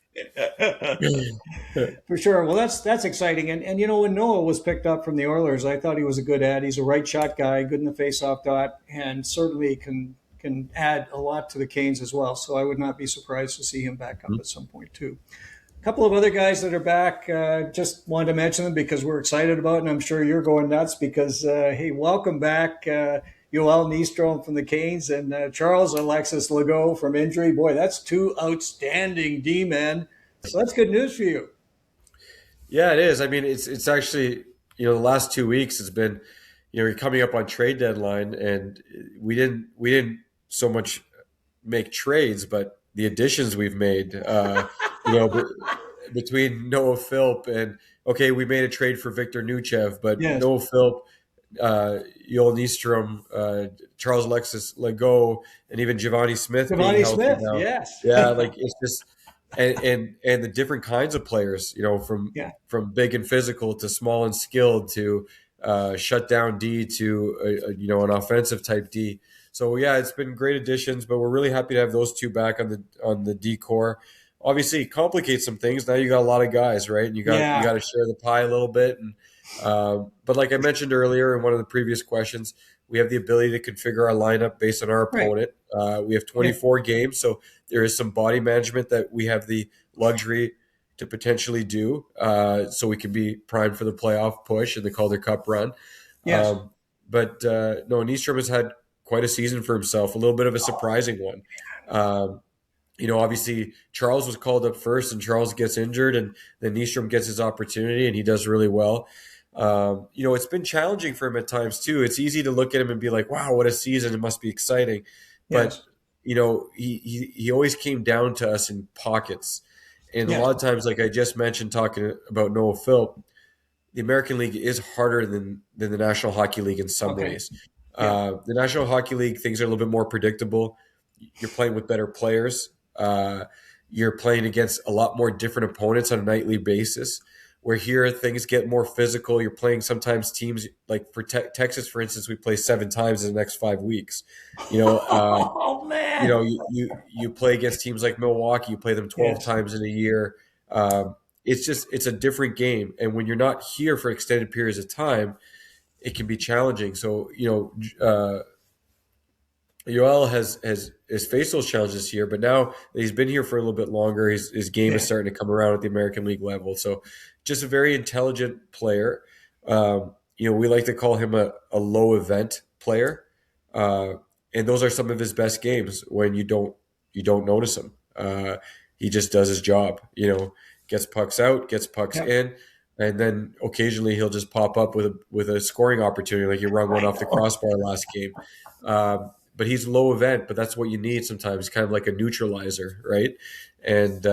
For sure. Well, that's exciting. And when Noel was picked up from the Oilers, I thought he was a good ad. He's a right shot guy, good in the face-off dot, and certainly can add a lot to the Canes as well. So I would not be surprised to see him back up at some point too. A couple of other guys that are back, just wanted to mention them because we're excited about it, and I'm sure you're going nuts because, hey, welcome back, Noel Nystrom from the Canes and Charles Alexis Legault from injury. Boy, that's two outstanding D-men. So that's good news for you. Yeah, it is. I mean, it's actually, the last 2 weeks it's been, you're coming up on trade deadline, and we didn't so much make trades, but the additions we've made, between Noah Philp and, we made a trade for Viktor Neuchev, but Noah Philp, Joel Nystrom, Charles Alexis Legault, and even Giovanni Smith. Yes. Yeah, like it's just and the different kinds of players, from big and physical to small and skilled to shut down D to an offensive type D. So it's been great additions, but we're really happy to have those two back on the D core. Obviously, it complicates some things. Now you got a lot of guys, right? And you got to share the pie a little bit. And but like I mentioned earlier in one of the previous questions, we have the ability to configure our lineup based on our opponent. We have 24 games, so there is some body management that we have the luxury to potentially do, so we can be primed for the playoff push and the Calder Cup run. Yes. But Nystrom has had quite a season for himself, a little bit of a surprising one. Obviously Charles was called up first, and Charles gets injured, and then Nystrom gets his opportunity, and he does really well. It's been challenging for him at times too. It's easy to look at him and be like, wow, what a season. It must be exciting. Yes. But, he always came down to us in pockets. And a lot of times, like I just mentioned, talking about Noah Philp, the American League is harder than the National Hockey League in some ways. The National Hockey League, things are a little bit more predictable. You're playing with better players. You're playing against a lot more different opponents on a nightly basis. Where here things get more physical. You're playing sometimes teams like for Texas, for instance, we play 7 times in the next 5 weeks. Oh man! You play against teams like Milwaukee. You play them 12 times in a year. It's a different game, and when you're not here for extended periods of time, it can be challenging. So Joel has faced those challenges this year, but now that he's been here for a little bit longer, his game is starting to come around at the American League level. So just a very intelligent player. We like to call him a low event player. And those are some of his best games when you don't notice him. He just does his job, gets pucks out, gets pucks in. and then occasionally he'll just pop up with a scoring opportunity, like he rung one off the crossbar last game. But he's low event, but that's what you need sometimes, kind of like a neutralizer, right? And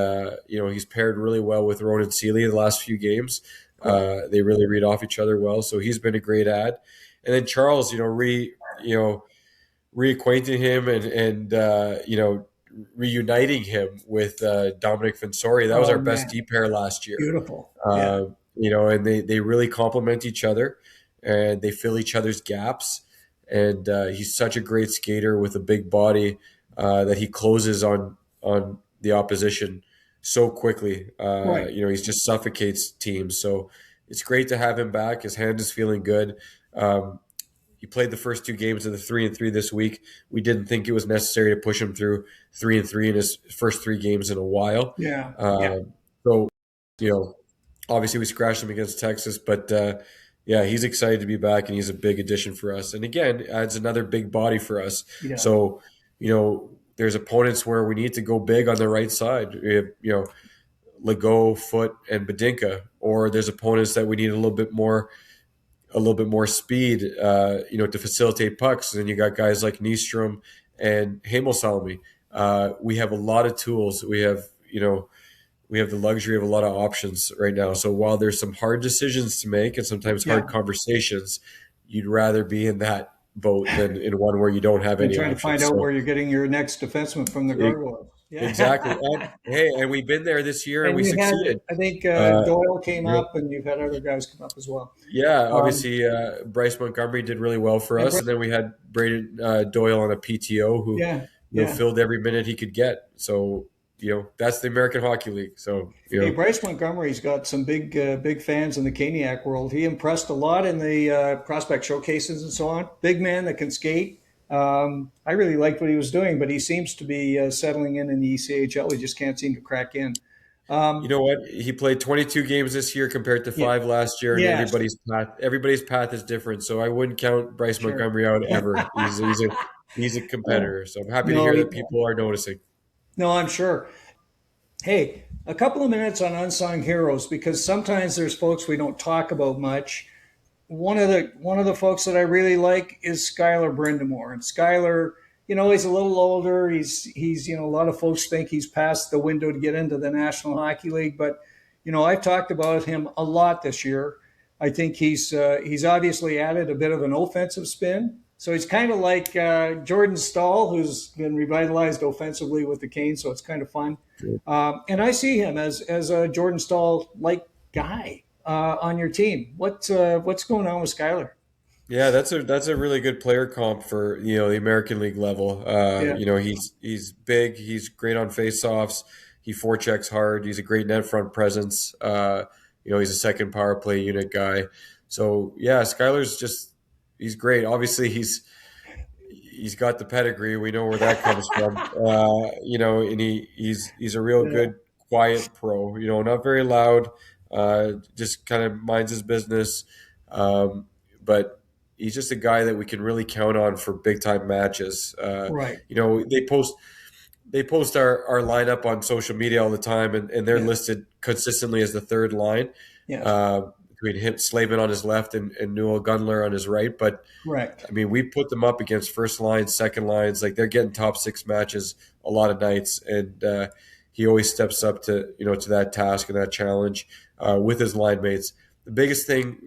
he's paired really well with Ronan Seeley the last few games. They really read off each other well, so he's been a great add. And then Charles, reacquainting him and reuniting him with Domenick Fensore. That was our best D pair last year. Beautiful. Yeah. And they really complement each other, and they fill each other's gaps. And he's such a great skater with a big body that he closes on the opposition so quickly. He just suffocates teams. So it's great to have him back. His hand is feeling good. He played the first 2 games of the 3-3 this week. We didn't think it was necessary to push him through 3-3 in his first 3 games in a while. Yeah. So, obviously we scratched him against Texas, but he's excited to be back, and he's a big addition for us. And again, adds another big body for us. Yeah. So, there's opponents where we need to go big on the right side. We have, Legault, Foote, and Badinka, or there's opponents that we need a little bit more speed, to facilitate pucks. And then you got guys like Nystrom and Heimosalmi. We have a lot of tools. We have the luxury of a lot of options right now. So while there's some hard decisions to make and sometimes hard conversations, you'd rather be in that boat than in one where you don't have any trying options. to find out where you're getting your next defenseman from the gargoyles. Yeah. Exactly. And we've been there this year, and we succeeded. I think Doyle came up, and you've had other guys come up as well. Yeah, obviously Bryce Montgomery did really well for us, and then we had Braden Doyle on a PTO who filled every minute he could get. So that's the American Hockey League. So hey, Bryce Montgomery's got some big fans in the Caniac world. He impressed a lot in the prospect showcases and so on. Big man that can skate. I really liked what he was doing, but he seems to be settling in the ECHL. He just can't seem to crack in. You know what? He played 22 games this year compared to 5 last year, and everybody's path is different. So I wouldn't count Bryce Montgomery out ever. He's a competitor. So I'm happy to hear that people are noticing. No, I'm sure. Hey, a couple of minutes on Unsung Heroes, because sometimes there's folks we don't talk about much. One of the folks that I really like is Skyler Brind'Amour. And Skyler, he's a little older. He's a lot of folks think he's past the window to get into the National Hockey League, but I've talked about him a lot this year. I think he's obviously added a bit of an offensive spin. So he's kind of like Jordan Staal, who's been revitalized offensively with the Canes. So it's kind of fun. And I see him as a Jordan Staal-like guy on your team. What's going on with Skyler? Yeah, that's a really good player comp for the American League level. He's big. He's great on faceoffs. He forechecks hard. He's a great net front presence. He's a second power play unit guy. So yeah, Skyler's he's great. Obviously, he's got the pedigree. We know where that comes from. And he's a real good, quiet pro. Not very loud. Just kind of minds his business. But he's just a guy that we can really count on for big time matches. Right. They post our lineup on social media all the time, and they're listed consistently as the third line. Yeah. Between him, Slavin on his left and Noel Gunler on his right. But right. I mean, we put them up against first lines, second lines. Like, they're getting top 6 matches a lot of nights, and he always steps up to that task and that challenge with his line mates. The biggest thing,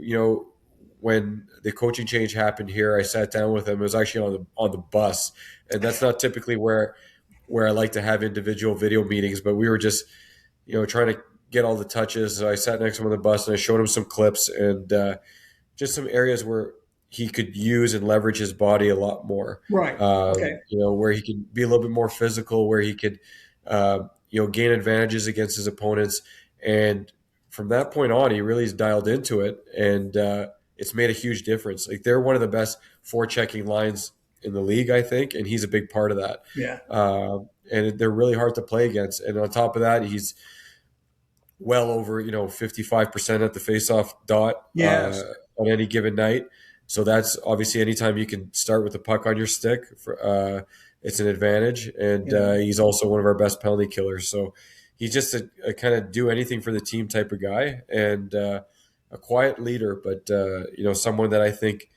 when the coaching change happened here, I sat down with him. It was actually on the bus, and that's not typically where I like to have individual video meetings. But we were just trying to get all the touches. So I sat next to him on the bus, and I showed him some clips and just some areas where he could use and leverage his body a lot more. Right. Okay. Where he could be a little bit more physical, where he could gain advantages against his opponents. And from that point on, he really is dialed into it, and it's made a huge difference. Like, they're one of the best forechecking lines in the league, I think, and he's a big part of that. Yeah. And they're really hard to play against. And on top of that, he's well over 55% at the faceoff dot on any given night. So that's obviously, anytime you can start with the puck on your stick, it's an advantage. And he's also one of our best penalty killers. So he's just a kind of do anything for the team type of guy. And a quiet leader, but someone that I think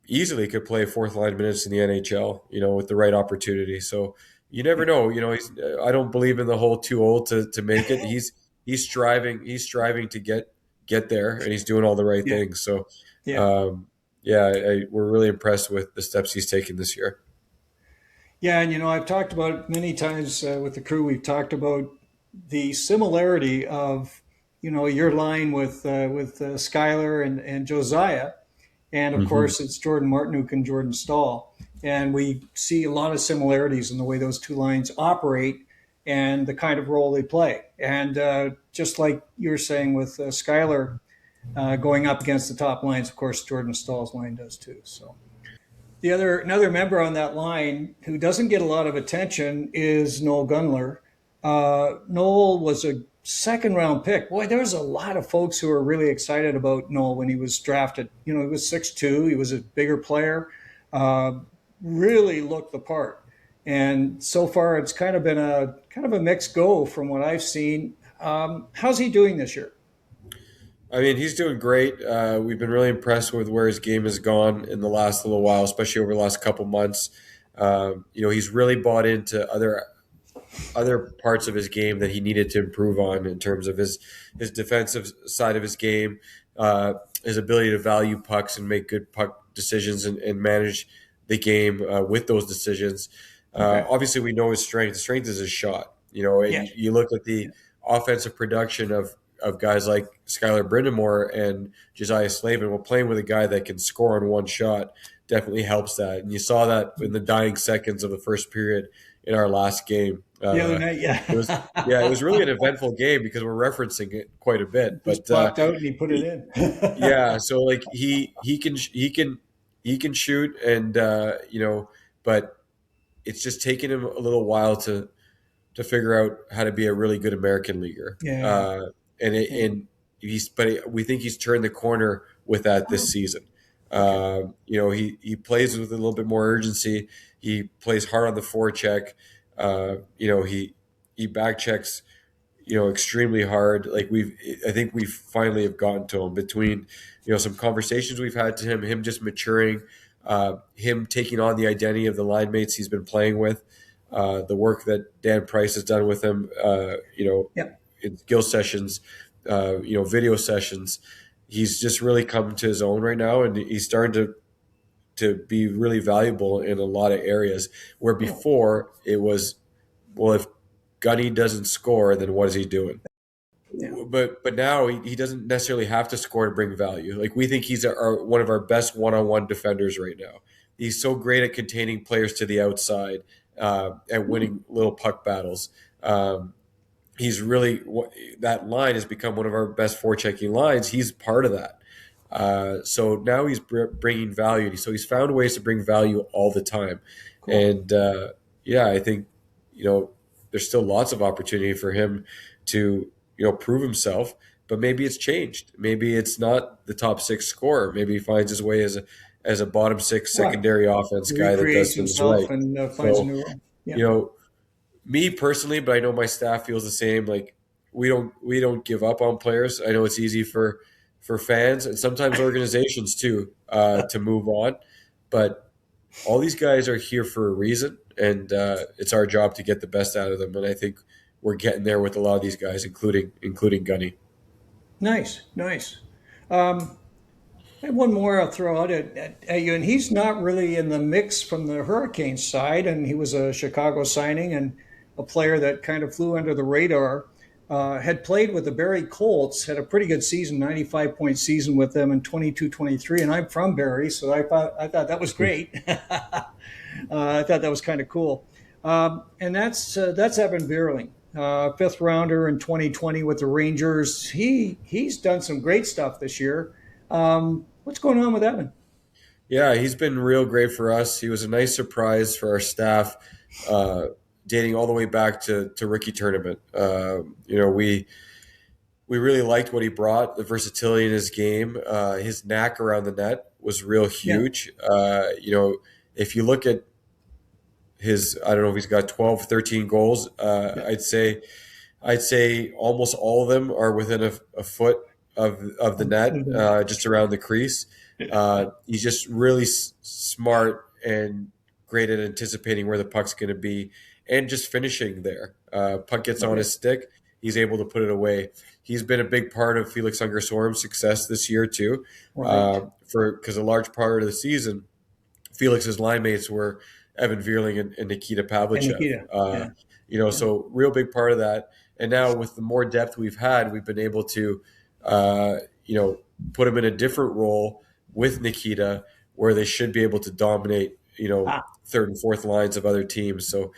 easily could play fourth line minutes in the NHL, with the right opportunity. So you never know. I don't believe in the whole too old to make it. He's striving to get there, and he's doing all the right Yeah. things. So, Yeah. um, we're really impressed with the steps he's taken this year. Yeah, and I've talked about it many times with the crew. We've talked about the similarity of your line with Skyler and Josiah, and of Hmm. course it's Jordan Martinook and Jordan Stahl, and we see a lot of similarities in the way those two lines operate and the kind of role they play. And just like you're saying with Skyler going up against the top lines, of course Jordan Stahl's line does too. So. Another member on that line who doesn't get a lot of attention is Noel Gunler. Noel was a second round pick. Boy, there was a lot of folks who were really excited about Noel when he was drafted. He was 6'2". He was a bigger player, uh, really looked the part. And so far, it's kind of been a mixed go from what I've seen. How's he doing this year? I mean, he's doing great. We've been really impressed with where his game has gone in the last little while, especially over the last couple months. He's really bought into other parts of his game that he needed to improve on in terms of his defensive side of his game, his ability to value pucks and make good puck decisions and manage the game with those decisions. Okay. Obviously, we know his strength. The strength is his shot. Yeah. You look at the offensive production of guys like Skyler Brind'Amour and Josiah Slavin. Well, playing with a guy that can score on one shot definitely helps that. And you saw that in the dying seconds of the first period in our last game. The other night, yeah. It was really an eventful game because we're referencing it quite a bit. Just But blocked out and he put it in. yeah, so like he can shoot, and but it's just taken him a little while to figure out how to be a really good American leaguer. Yeah. Yeah. And we think he's turned the corner with that this season. Okay. He plays with a little bit more urgency. He plays hard on the forecheck. He back checks, extremely hard. I think we finally have gotten to him between, some conversations we've had to him just maturing, him taking on the identity of the line mates he's been playing with, the work that Dan Price has done with him, Yep. in skill sessions, video sessions. He's just really come to his own right now, and he's starting to be really valuable in a lot of areas where before it was, well, if Gunny doesn't score, then what is he doing? Yeah. But now he doesn't necessarily have to score to bring value. Like, we think he's one of our best one-on-one defenders right now. He's so great at containing players to the outside, at winning little puck battles. He's really, that line has become one of our best forechecking lines. He's part of that. So now he's bringing value. So he's found ways to bring value all the time. Cool. And I think, there's still lots of opportunity for him to, prove himself, but maybe it's changed. Maybe it's not the top six scorer. Maybe he finds his way as a bottom six secondary offense He guy that recreates does things himself right. and finds a So, new role. Yeah. Me personally, but I know my staff feels the same. Like, we don't give up on players. I know it's easy for fans and sometimes organizations too, to move on, but all these guys are here for a reason, and it's our job to get the best out of them. And I think we're getting there with a lot of these guys, including Gunny. Nice. Nice. I have one more I'll throw out at you, and he's not really in the mix from the Hurricanes side, and he was a Chicago signing and a player that kind of flew under the radar. Had played with the Barrie Colts, had a pretty good season, 95-point season with them in 22-23, and I'm from Barrie, so I thought that was great. I thought that was kind of cool. And that's Evan Vierling, fifth rounder in 2020 with the Rangers. He's done some great stuff this year. What's going on with Evan? Yeah, he's been real great for us. He was a nice surprise for our staff, dating all the way back to rookie tournament. We really liked what he brought, the versatility in his game. His knack around the net was real Yeah. huge. If you look at his, I don't know if he's got 12, 13 goals. Yeah. I'd say almost all of them are within a foot of the net, just around the crease. He's just really smart and great at anticipating where the puck's going to be and just finishing there. Puck gets on his stick, he's able to put it away. He's been a big part of Felix Unger Sorum's success this year too, because a large part of the season, Felix's line mates were Evan Vierling and Nikita Pavlichev. So real big part of that. And now with the more depth we've had, we've been able to, put him in a different role with Nikita, where they should be able to dominate, third and fourth lines of other teams. So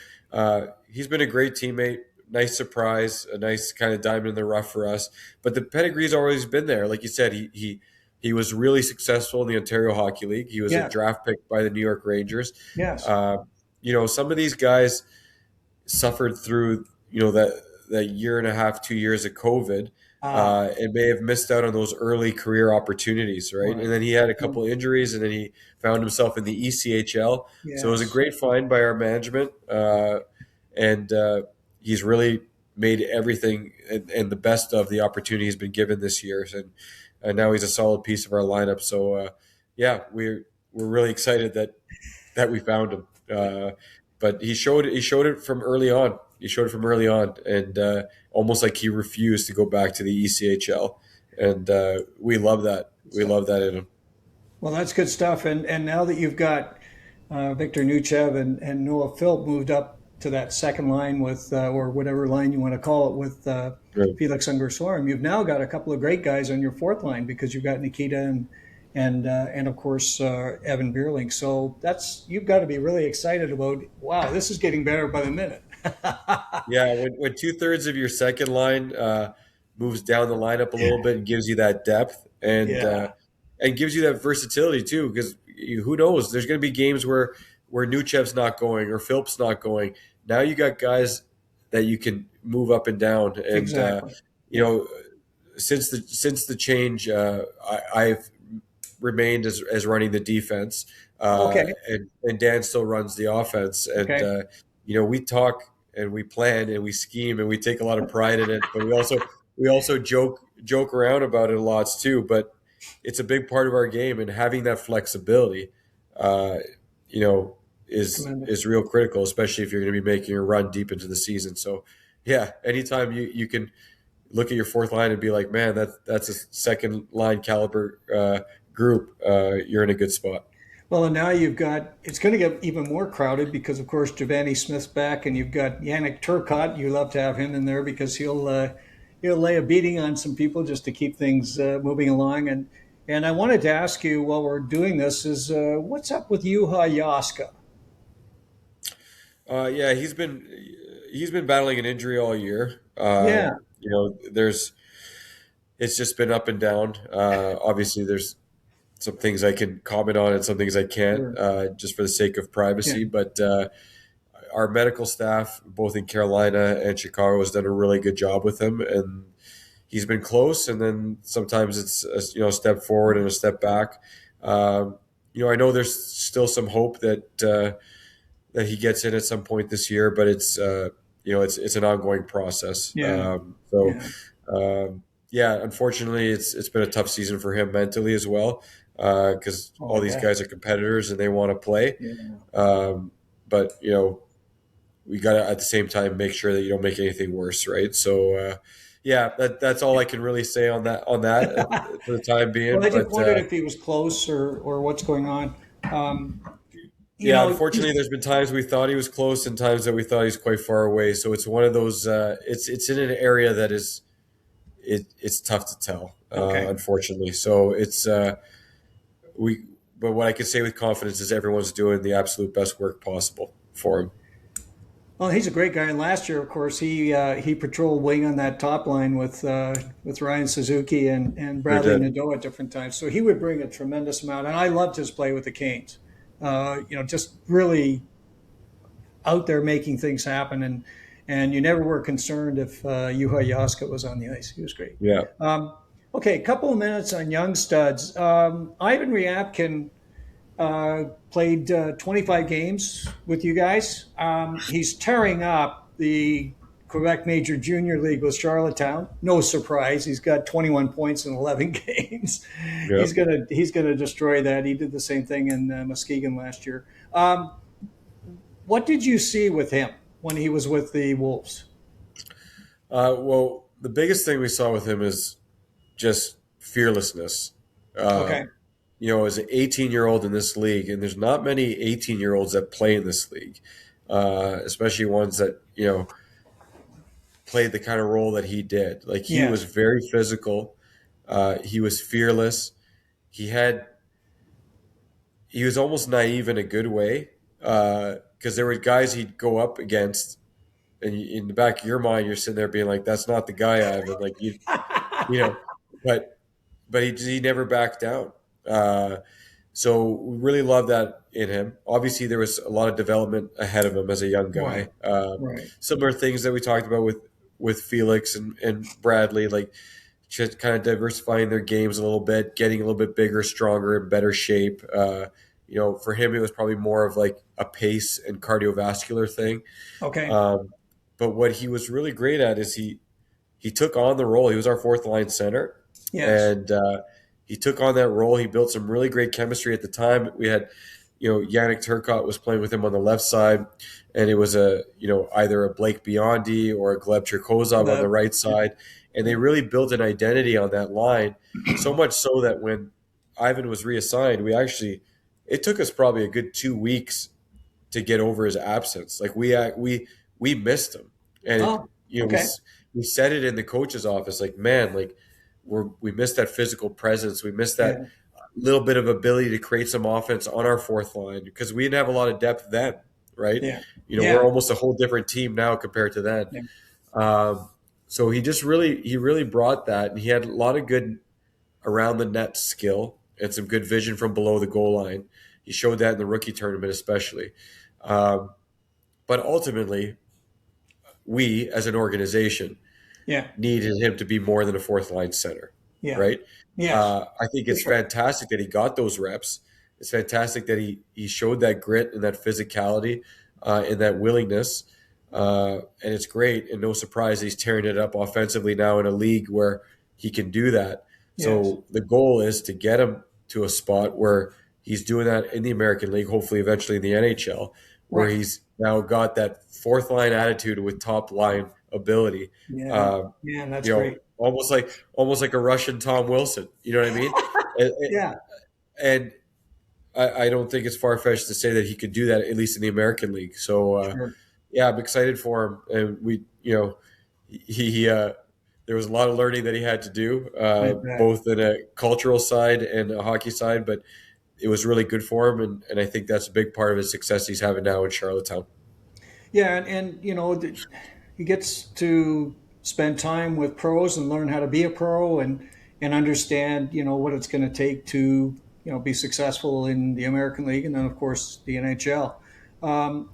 he's been a great teammate, nice surprise, a nice kind of diamond in the rough for us. But the pedigree's always been there. Like you said, he was really successful in the Ontario Hockey League. He was a draft pick by the New York Rangers. Yes. Some of these guys suffered through, that year and a half, 2 years of COVID, and may have missed out on those early career opportunities, right? And then he had a couple of injuries, and then he found himself in the ECHL. Yes. So it was a great find by our management, and he's really made everything and the best of the opportunity he's been given this year. And now he's a solid piece of our lineup. So, we're really excited that we found him. But he showed it from early on. And almost like he refused to go back to the ECHL. And we love that. We love that in him. Well, that's good stuff. And now that you've got Viktor, Neuchev, and Noel Philp moved up to that second line with, or whatever line you want to call it, with Felix Unger Sorum, you've now got a couple of great guys on your fourth line, because you've got Nikita and of course Evan Vierling. So you've got to be really excited about. Wow, this is getting better by the minute. Yeah, when 2/3 of your second line moves down the lineup a little bit and gives you that depth and gives you that versatility too, because who knows? There's going to be games where Neuchev's not going or Philp's not going. Now you got guys that you can move up and down, and exactly. Since the change, I've remained as running the defense, and Dan still runs the offense, and we talk and we plan and we scheme and we take a lot of pride in it, but we also joke around about it a lot too. But it's a big part of our game, and having that flexibility, is real critical, especially if you're going to be making a run deep into the season. So, anytime you can look at your fourth line and be like, man, that's a second line caliber group, you're in a good spot. Well, and now it's going to get even more crowded because, of course, Giovanni Smith's back, and you've got Yannick Turcotte. You love to have him in there because he'll lay a beating on some people just to keep things moving along. And I wanted to ask you while we're doing this is what's up with Juha Jaska? He's been battling an injury all year. It's just been up and down. Obviously, there's some things I can comment on and some things I can't, just for the sake of privacy. Yeah. But our medical staff, both in Carolina and Chicago, has done a really good job with him, and he's been close. And then sometimes it's a step forward and a step back. I know there's still some hope that he gets in at some point this year, but it's an ongoing process. Unfortunately, it's been a tough season for him mentally as well, because all these guys are competitors and they want to play. But we got to at the same time make sure that you don't make anything worse, right? So that's all I can really say on that for the time being. Well, I just wondered if he was close or what's going on. Unfortunately, there's been times we thought he was close and times that we thought he's quite far away. So it's one of those. It's in an area that is, it's tough to tell, unfortunately. So it's But what I can say with confidence is everyone's doing the absolute best work possible for him. Well, he's a great guy, and last year, of course, he patrolled wing on that top line with Ryan Suzuki and Bradley Nadeau at different times. So he would bring a tremendous amount, and I loved his play with the Canes. Just really out there making things happen, and you never were concerned if Juha Jaska was on the ice. He was great. Yeah. Okay, a couple of minutes on young studs. Ivan Ryabkin played 25 games with you guys. He's tearing up the Quebec Major Junior League with Charlottetown. No surprise, he's got 21 points in 11 games. Yep. He's gonna destroy that. He did the same thing in Muskegon last year. What did you see with him when he was with the Wolves? Well, the biggest thing we saw with him is just fearlessness. Uh, Okay. as an 18-year-old in this league, and there's not many 18-year-olds that play in this league, especially ones that, played the kind of role that he did. Like, he was Yes. very physical. He was fearless. He had, he was almost naive in a good way, because there were guys he'd go up against, and in the back of your mind, you're sitting there being like, "That's not the guy, Ivan." Like, you know, but he never backed down. So we really love that in him. Obviously, there was a lot of development ahead of him as a young Right. guy. Right. Similar things that we talked about with Felix and Bradley, like just kind of diversifying their games a little bit, getting a little bit bigger, stronger, in better shape. For him, it was probably more of like a pace and cardiovascular thing. Okay. Um, but what he was really great at is he took on the role. He was our fourth line center, Yes. and he took on that role. He built some really great chemistry at the time. We had, Yannick Turcotte was playing with him on the left side, and it was either a Blake Biondi or a Gleb Trikozov on the right Yeah. side, and they really built an identity on that line. So much so that when Ivan was reassigned, it took us probably a good 2 weeks to get over his absence. Like, we missed him, and Oh. Okay. we said it in the coach's office. Like, man, like we missed that physical presence. We missed that Yeah. little bit of ability to create some offense on our fourth line because we didn't have a lot of depth then, right? Yeah. We're Yeah. almost a whole different team now compared to then. Yeah. So he really brought that, and he had a lot of good around the net skill and some good vision from below the goal line. He showed that in the rookie tournament, especially. Um, but ultimately, we as an organization Yeah. needed him to be more than a fourth line center, Yeah. right? Yes. I think For it's sure. fantastic that he got those reps. It's fantastic that he showed that grit and that physicality and that willingness. And it's great. And no surprise, he's tearing it up offensively now in a league where he can do that. Yes. So the goal is to get him to a spot where he's doing that in the American League, hopefully eventually in the NHL, where Right. he's now got that fourth line attitude with top line ability. Yeah. Um, Yeah. That's great. almost like a Russian Tom Wilson. You know what I mean? And, Yeah. and I don't think it's far fetched to say that he could do that at least in the American League. So Sure. yeah, I'm excited for him. And he there was a lot of learning that he had to do, I bet. both in a cultural side and a hockey side, but it was really good for him, and I think that's a big part of his success he's having now in Charlottetown. Yeah. And he gets to spend time with pros and learn how to be a pro and understand, what it's going to take to, be successful in the American League and then, of course, the NHL.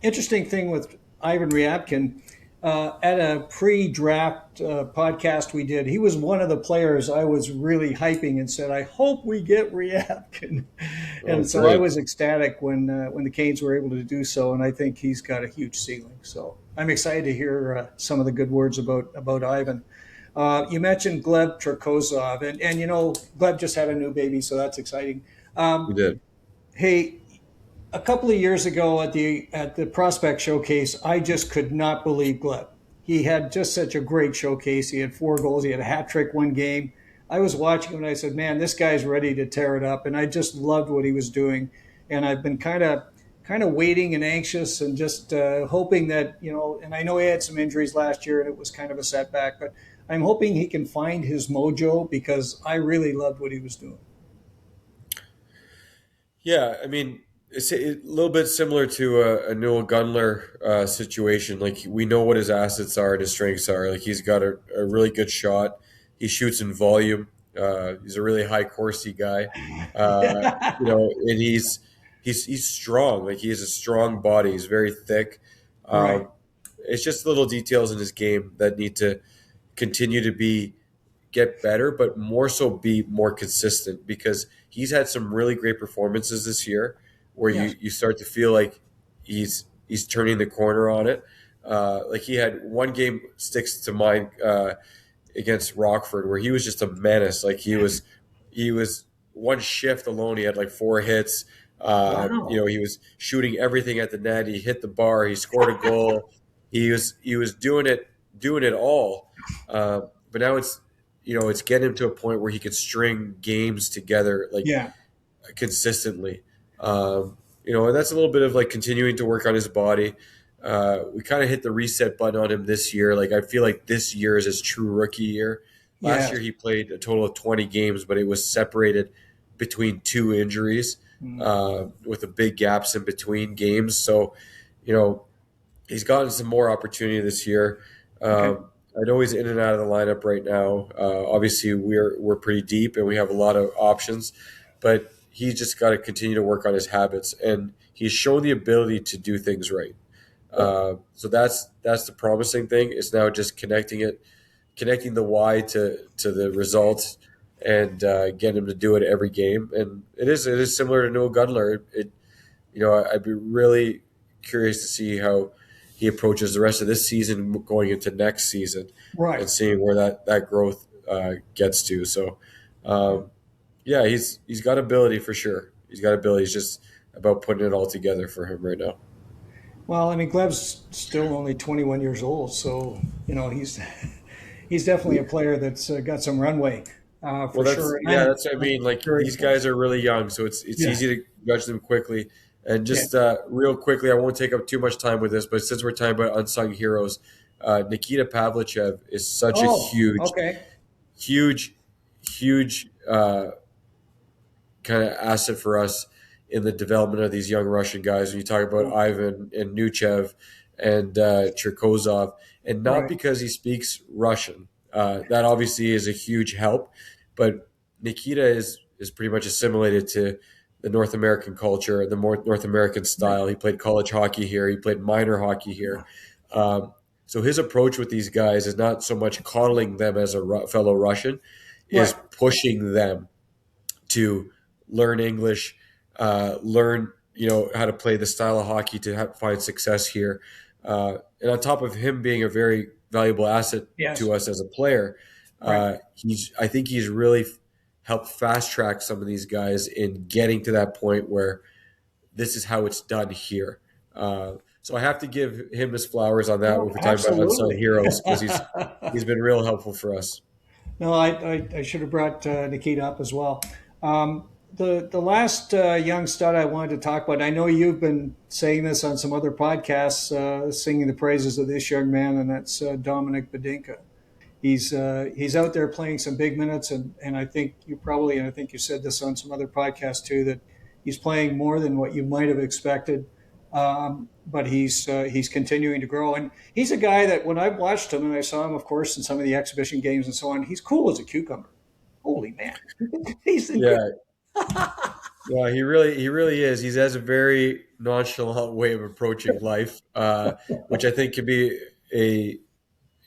Interesting thing with Ivan Ryabkin, at a pre-draft podcast we did, he was one of the players I was really hyping and said, "I hope we get Ryabkin," Oh, and so I great. was ecstatic when the Canes were able to do so, and I think he's got a huge ceiling. So I'm excited to hear some of the good words about Ivan. You mentioned Gleb Trikozov, and Gleb just had a new baby, so that's exciting. He Um, did. hey, a couple of years ago at the prospect showcase, I just could not believe Gleb. He had just such a great showcase. He had 4 goals. He had a hat trick one game. I was watching him and I said, "Man, this guy's ready to tear it up." And I just loved what he was doing. And I've been kind of waiting and anxious and just hoping that And I know he had some injuries last year and it was kind of a setback, but I'm hoping he can find his mojo because I really loved what he was doing. Yeah, I mean, it's a little bit similar to a Noel Gunler situation. Like, we know what his assets are and his strengths are. Like, he's got a really good shot. He shoots in volume. He's a really high Corsi guy. And he's strong. Like, he has a strong body. He's very thick. Right. Um, it's just little details in his game that need to continue to get better, but more so be more consistent because he's had some really great performances this year where Yes. you start to feel like he's turning the corner on it. Like he had one game sticks to mind against Rockford where he was just a menace. Like he was one shift alone. He had like 4 hits. Wow. He was shooting everything at the net. He hit the bar. He scored a goal. He was doing it all. But now it's getting him to a point where he could string games together like Yeah. consistently. And that's a little bit of like continuing to work on his body. We kind of hit the reset button on him this year. Like I feel like this year is his true rookie year. Last Yes. year he played a total of 20 games, but it was separated between 2 injuries Mm. with the big gaps in between games. So, you know, he's gotten some more opportunity this year. Okay. I know he's in and out of the lineup right now. Obviously, we're pretty deep and we have a lot of options, but he's just got to continue to work on his habits, and he's shown the ability to do things right. So that's the promising thing. It's now just connecting the why to the results, and getting him to do it every game. And it is similar to Noel Gunler. I'd be really curious to see how he approaches the rest of this season going into next season Right. and seeing where that growth gets to. So, yeah, he's got ability for sure. He's got ability. It's just about putting it all together for him right now. Well, I mean, Gleb's still only 21 years old, so he's definitely a player that's got some runway Well, for sure. And that's what I mean. Like very these guys excited. are really young, so it's Yeah. easy to judge them quickly. And Yeah. just real quickly, I won't take up too much time with this, but since we're talking about unsung heroes, Nikita Pavlichev is such a Oh, okay. huge, huge kind of asset for us in the development of these young Russian guys. When you talk about Ivan and Neuchev and Trikozov, and not Right. because he speaks Russian, that obviously is a huge help, but Nikita is pretty much assimilated to the North American culture, the more North American Right. style. He played college hockey here. He played minor hockey here. So his approach with these guys is not so much coddling them as a fellow Russian, is Right. pushing them to learn English, learn how to play the style of hockey to find success here. And on top of him being a very valuable asset Yes. to us as a player, Right. I think he's really helped fast track some of these guys in getting to that point where this is how it's done here. So I have to give him his flowers on that No, when we're talking about unsung absolutely. heroes, because he's been real helpful for us. No, I should have brought Nikita up as well. The last young stud I wanted to talk about. I know you've been saying this on some other podcasts, singing the praises of this young man, and that's Domenick Fensore. He's out there playing some big minutes, and I think you said this on some other podcasts too, that he's playing more than what you might have expected. But he's continuing to grow, and he's a guy that when I watched him and I saw him, of course, in some of the exhibition games and so on, he's cool as a cucumber. Holy man, he's incredible. Yeah, yeah, he really is. He has a very nonchalant way of approaching life, which I think can be a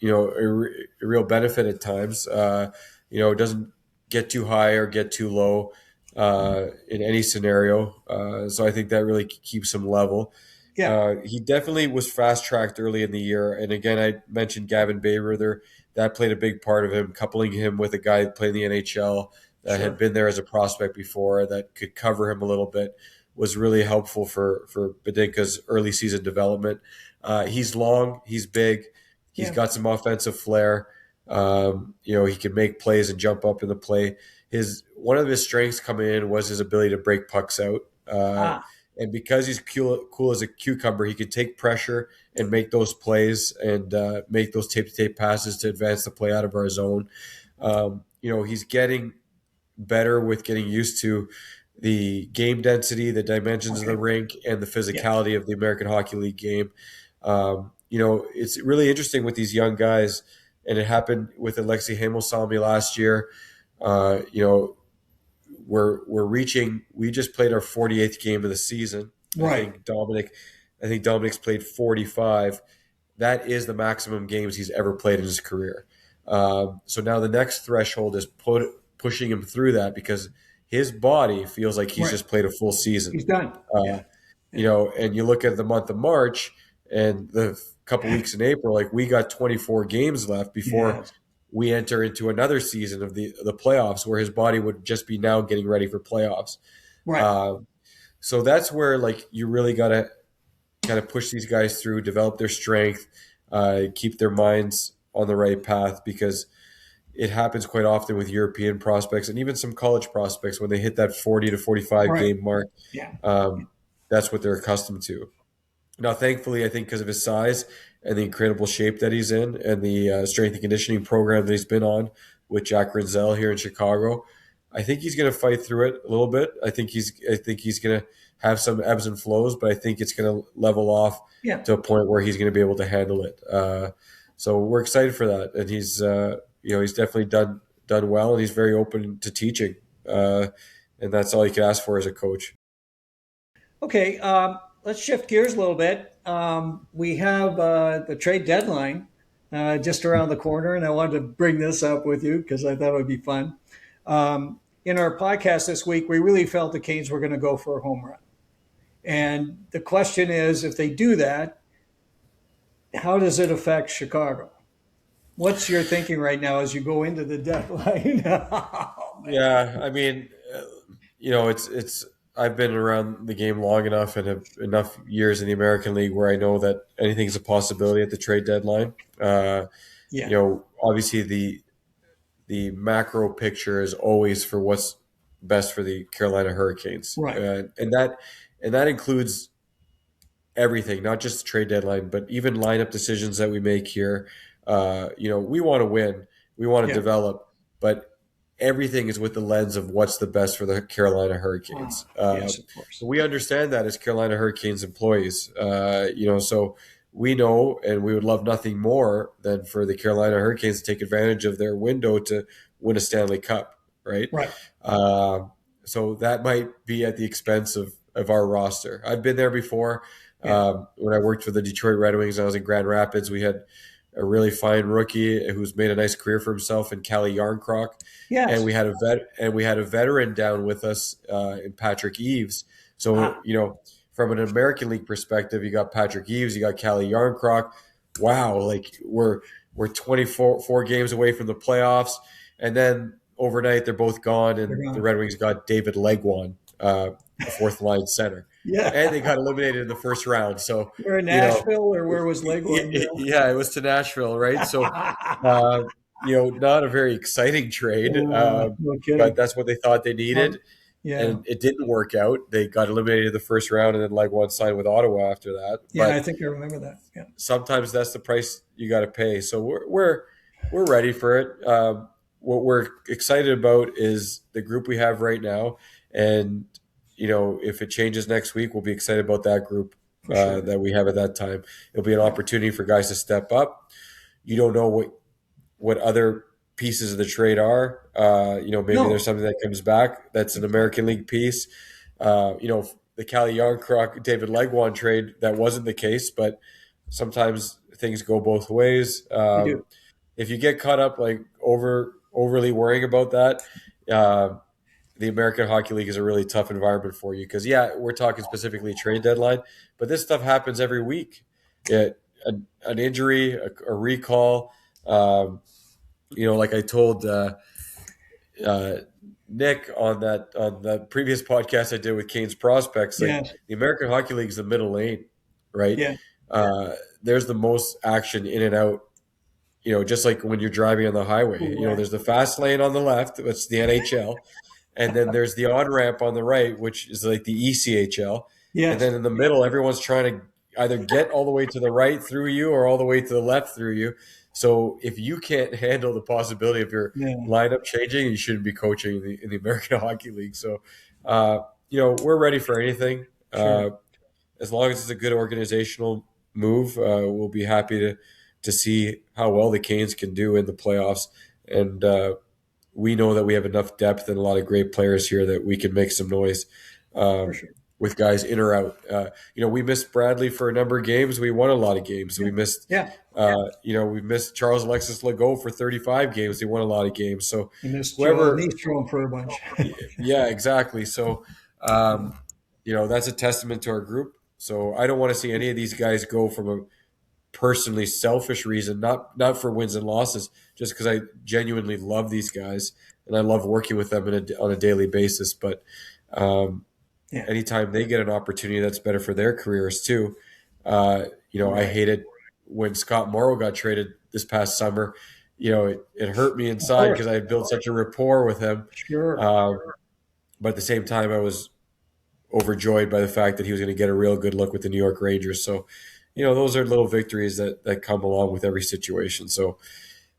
a real benefit at times. It doesn't get too high or get too low in any scenario. So I think that really keeps him level. Yeah, He definitely was fast tracked early in the year, and again, I mentioned Gavin Bayreuther. That played a big part of him, coupling him with a guy that played in the NHL that had sure. been there as a prospect before, that could cover him a little bit, was really helpful for Bedinka's early season development. He's long, he's big, he's Yeah. got some offensive flair. He can make plays and jump up in the play. His one of his strengths coming in was his ability to break pucks out. Ah, And because he's cool as a cucumber, he can take pressure and make those plays and make those tape-to-tape passes to advance the play out of our zone. He's getting better with getting used to the game density, the dimensions of the okay. rink, and the Yeah, physicality of the American Hockey League game. It's really interesting with these young guys, and it happened with Alexei Hamelsalmi last year. Uh, you know, we're reaching. We just played our 48th game of the season. I right. think Dominic, I think Dominic's played 45. That is the maximum games he's ever played in his career. So now the next threshold is pushing him through that, because his body feels like he's Right. just played a full season. He's done. Uh, Yeah. Yeah. and you look at the month of March, and couple weeks in April, like we got 24 games left before Yes. we enter into another season of the playoffs, where his body would just be now getting ready for playoffs. Right. Um, so that's where like you really got to kind of push these guys through, develop their strength, keep their minds on the right path, because it happens quite often with European prospects and even some college prospects when they hit that 40 to 45 Right. game mark. Yeah. That's what they're accustomed to. Now, thankfully, I think because of his size and the incredible shape that he's in, and the strength and conditioning program that he's been on with Jack Rinzel here in Chicago, I think he's going to fight through it a little bit. I think he's going to have some ebbs and flows, but I think it's going to level off Yeah. to a point where he's going to be able to handle it. So we're excited for that, and he's he's definitely done well, and he's very open to teaching, and that's all you can ask for as a coach. Okay. Let's shift gears a little bit. We have the trade deadline just around the corner, and I wanted to bring this up with you because I thought it would be fun. In our podcast this week, we really felt the Canes were going to go for a home run. And the question is, if they do that, how does it affect Chicago? What's your thinking right now as you go into the deadline? Oh, yeah, I mean, it's I've been around the game long enough and have enough years in the American League where I know that anything's a possibility at the trade deadline. yeah. Obviously the macro picture is always for what's best for the Carolina Hurricanes, Right. And that includes everything, not just the trade deadline, but even lineup decisions that we make here. We want to win, we want to Yeah. develop, but everything is with the lens of what's the best for the Carolina Hurricanes. Yes, of course. We understand that as Carolina Hurricanes employees, so we know, and we would love nothing more than for the Carolina Hurricanes to take advantage of their window to win a Stanley Cup, right? Right. So that might be at the expense of our roster. I've been there before. Yeah. When I worked for the Detroit Red Wings, I was in Grand Rapids. We had a really fine rookie who's made a nice career for himself in Calle Yarncroc. Yes. And we had a veteran down with us in Patrick Eaves. So from an American League perspective, you got Patrick Eaves, you got Calle Yarncroc. Wow, like we're 24 games away from the playoffs, and then overnight they're both gone, and the Red Wings got David Leguan, a fourth line center. Yeah. And they got eliminated in the first round. So we're in Nashville, or where was Legault? Yeah, it was to Nashville, right? So, not a very exciting trade, no but that's what they thought they needed. Yeah. And it didn't work out. They got eliminated in the first round, and then Leguan signed with Ottawa after that. Yeah, but I think I remember that. Yeah. sometimes that's the price you got to pay. So we're ready for it. What we're excited about is the group we have right now, and if it changes next week, we'll be excited about that group Sure. that we have at that time. It'll be an opportunity for guys to step up. You don't know what other pieces of the trade are. Maybe there's something that comes back that's an American League piece. The Calle Yarncroc David Leguan trade, that wasn't the case, but sometimes things go both ways. If you get caught up like overly worrying about that, the American Hockey League is a really tough environment for you because, we're talking specifically trade deadline, but this stuff happens every week. An injury, a recall. Like I told Nick on that previous podcast I did with Canes prospects, the American Hockey League is the middle lane, right? Yeah. There's the most action in and out. Just like when you're driving on the highway, there's the fast lane on the left, that's the NHL. And then there's the on-ramp on the right, which is like the ECHL. Yes. And then in the middle, everyone's trying to either get all the way to the right through you or all the way to the left through you. So if you can't handle the possibility of your lineup changing, you shouldn't be coaching in the American Hockey League. So, we're ready for anything. Sure. As long as it's a good organizational move, we'll be happy to see how well the Canes can do in the playoffs. And we know that we have enough depth and a lot of great players here that we can make some noise with guys in or out. We missed Bradley for a number of games. We won a lot of games. We missed, we missed Charles Alexis Legault for 35 games. He won a lot of games. So whoever Nystrom for a bunch. Yeah, exactly. So, that's a testament to our group. So I don't want to see any of these guys go from personally selfish reason, not for wins and losses, just because I genuinely love these guys and I love working with them on a daily basis. But um, Yeah. anytime they get an opportunity that's better for their careers too, I Right. hated when Scott Morrow got traded this past summer. It hurt me Of inside course. because I had built such a rapport with him. Sure. Um, but at the same time, I was overjoyed by the fact that he was going to get a real good look with the New York Rangers. So, those are little victories that come along with every situation. So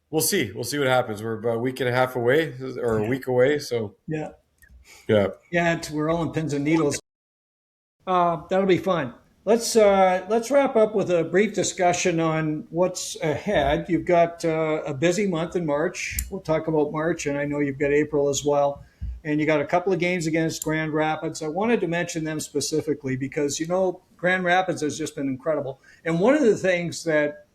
we'll see. We'll see what happens. We're about a week and a half away or a Yeah. week away. So, Yeah. yeah. Yeah. We're all in pins and needles. That'll be fun. Let's wrap up with a brief discussion on what's ahead. You've got a busy month in March. We'll talk about March, and I know you've got April as well. And you got a couple of games against Grand Rapids. I wanted to mention them specifically because Grand Rapids has just been incredible. And one of the things that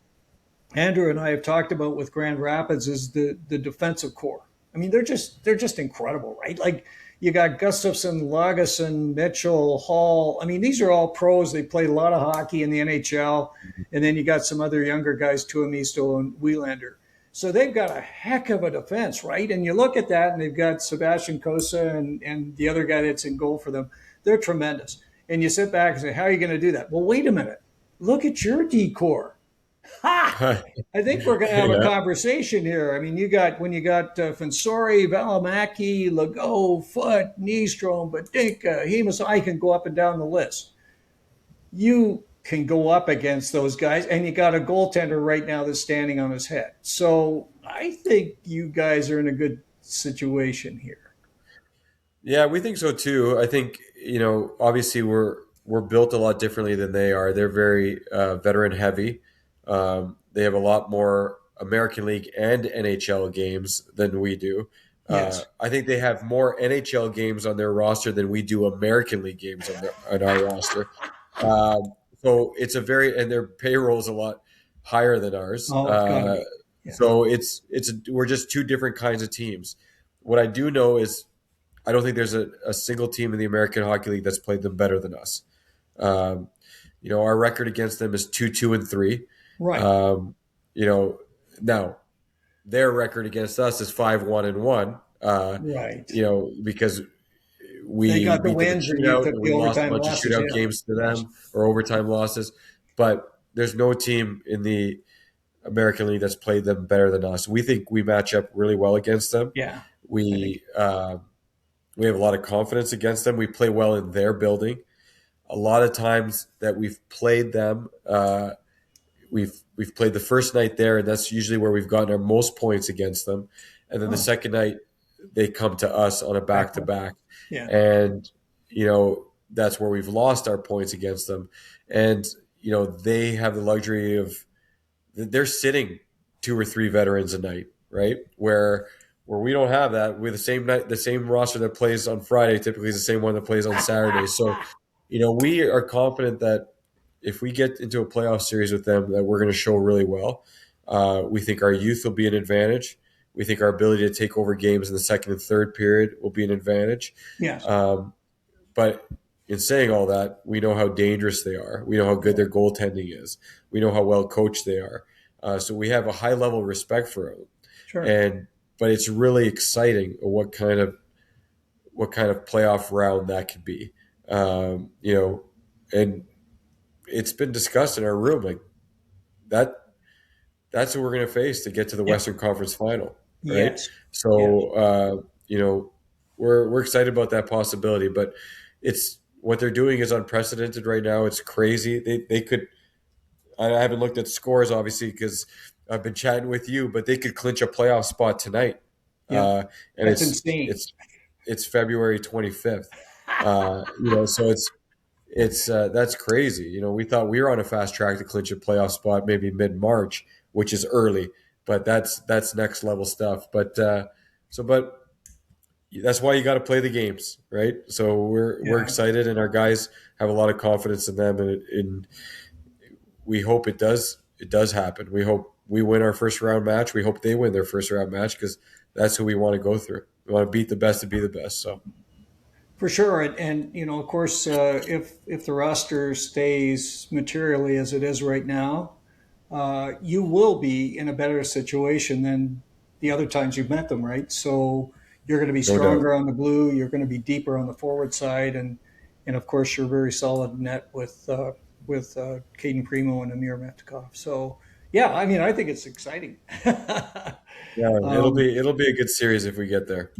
Andrew and I have talked about with Grand Rapids is the defensive core. I mean, they're just incredible, right? Like you got Gustafson, Lagesson, Mitchell, Hall. I mean, these are all pros. They played a lot of hockey in the NHL, and then you got some other younger guys, Tuomisto and Wielander. So they've got a heck of a defense, right? And you look at that, and they've got Sebastian Kosa and the other guy that's in goal for them. They're tremendous. And you sit back and say, how are you going to do that? Well, wait a minute. Look at your D core. Ha! I think we're going to have a Yeah. conversation here. I mean, when you got Fensore, Välimäki, Legault, Foote, Nystrom, Badinka, Hemus, I can go up and down the list. You can go up against those guys, and you got a goaltender right now that's standing on his head. So I think you guys are in a good situation here. Yeah, we think so too. I think, obviously we're built a lot differently than they are. They're very veteran heavy. They have a lot more American League and NHL games than we do. Yes. I think they have more NHL games on their roster than we do American League games on our roster. So and their payroll is a lot higher than ours. Oh, it's got to be. Yeah. So we're just two different kinds of teams. What I do know is I don't think there's a single team in the American Hockey League that's played them better than us. Um, our record against them is 2-2-3. Right. Now their record against us is 5-1-1. Right. Because They we got the beat them in wins and you shootout took and the we lost a overtime bunch of losses. shootout Yeah. games to them or overtime losses. But there's no team in the American League that's played them better than us. We think we match up really well against them. Yeah. We have a lot of confidence against them. We play well in their building. A lot of times that we've played them, we've played the first night there, and that's usually where we've gotten our most points against them. And then the second night, they come to us on a back-to-back. Yeah. And, that's where we've lost our points against them. And, they have the luxury of they're sitting 2 or 3 veterans a night, right? Where we don't have that. We're the same roster that plays on Friday typically is the same one that plays on Saturday. So, we are confident that if we get into a playoff series with them, that we're going to show really well. We think our youth will be an advantage. We think our ability to take over games in the second and third period will be an advantage. Yes. But in saying all that, we know how dangerous they are. We know how good their goaltending is. We know how well coached they are. So we have a high level of respect for them. Sure. But it's really exciting what kind of playoff round that could be. And it's been discussed in our room like that's who we're going to face to get to the Western Conference Final, right? Yes. So we're excited about that possibility, but it's what they're doing is unprecedented right now. It's crazy. They could. I haven't looked at scores obviously because I've been chatting with you, but they could clinch a playoff spot tonight. Yeah. And That's insane. It's February 25th. So it's that's crazy. We thought we were on a fast track to clinch a playoff spot maybe mid-March, which is early, but that's next level stuff. But that's why you got to play the games, right? So we're excited, and our guys have a lot of confidence in them, and we hope it does happen. We hope we win our first round match. We hope they win their first round match because that's who we want to go through. We want to beat the best to be the best. So. For sure, and of course, if the roster stays materially as it is right now, you will be in a better situation than the other times you've met them, right? So you're going to be No doubt. stronger on the blue. You're going to be deeper on the forward side, and of course you're very solid net with Caden Primo and Amir Metkov. So yeah, I mean I think it's exciting. Yeah, um, it'll be a good series if we get there.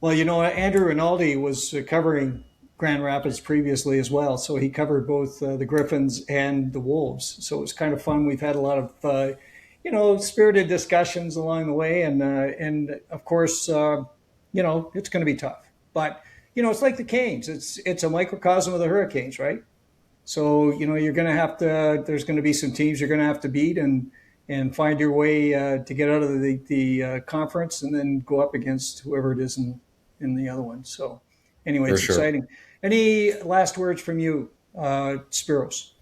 well, Andrew Rinaldi was covering Grand Rapids previously as well, so he covered both the Griffins and the Wolves. So it was kind of fun. We've had a lot of spirited discussions along the way, and of course, it's going to be tough. But it's like the Canes. It's a microcosm of the Hurricanes, right? So you're going to have to. There's going to be some teams you're going to have to beat and find your way to get out of the conference, and then go up against whoever it is in the other one. So anyway, For it's sure. exciting. Any last words from you, Spiros?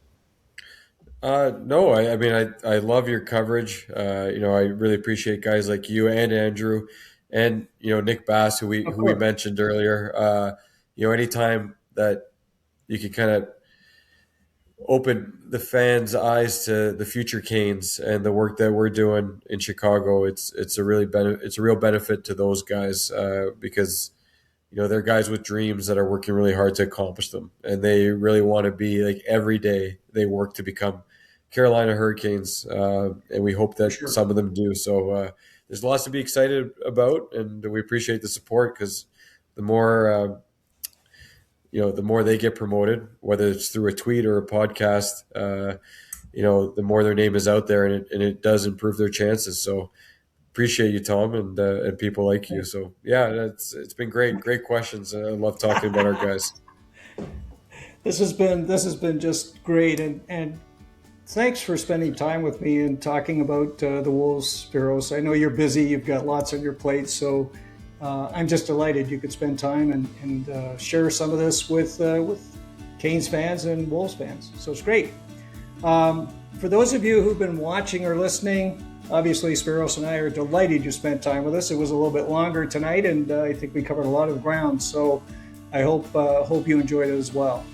No, I mean, I love your coverage. I really appreciate guys like you and Andrew and, Nick Bass, Of who we course. mentioned earlier. Anytime that you can kind of open the fans' eyes to the future Canes and the work that we're doing in Chicago, it's a it's a real benefit to those guys, because they're guys with dreams that are working really hard to accomplish them, and they really want to be like every day they work to become Carolina Hurricanes, and we hope For that sure. some of them do. So there's lots to be excited about, and we appreciate the support because the more the more they get promoted, whether it's through a tweet or a podcast, the more their name is out there, and it does improve their chances. So appreciate you, Tom, and people like you. So yeah, it's been great questions. I love talking about our guys. This has been just great, and thanks for spending time with me and talking about the Wolves, Spiros. I know you're busy; you've got lots on your plate, so I'm just delighted you could spend time and share some of this with Canes fans and Wolves fans. So it's great. For those of you who've been watching or listening, obviously Spiros and I are delighted you spent time with us. It was a little bit longer tonight, and I think we covered a lot of ground. So I hope you enjoyed it as well.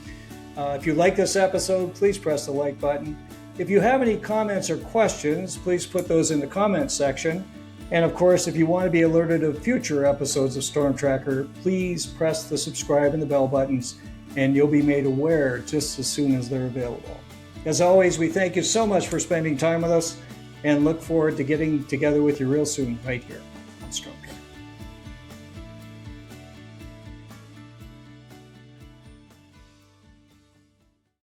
If you like this episode, please press the like button. If you have any comments or questions, please put those in the comments section. And of course, if you want to be alerted of future episodes of Storm Tracker, please press the subscribe and the bell buttons, and you'll be made aware just as soon as they're available. As always, we thank you so much for spending time with us and look forward to getting together with you real soon right here on Storm Tracker.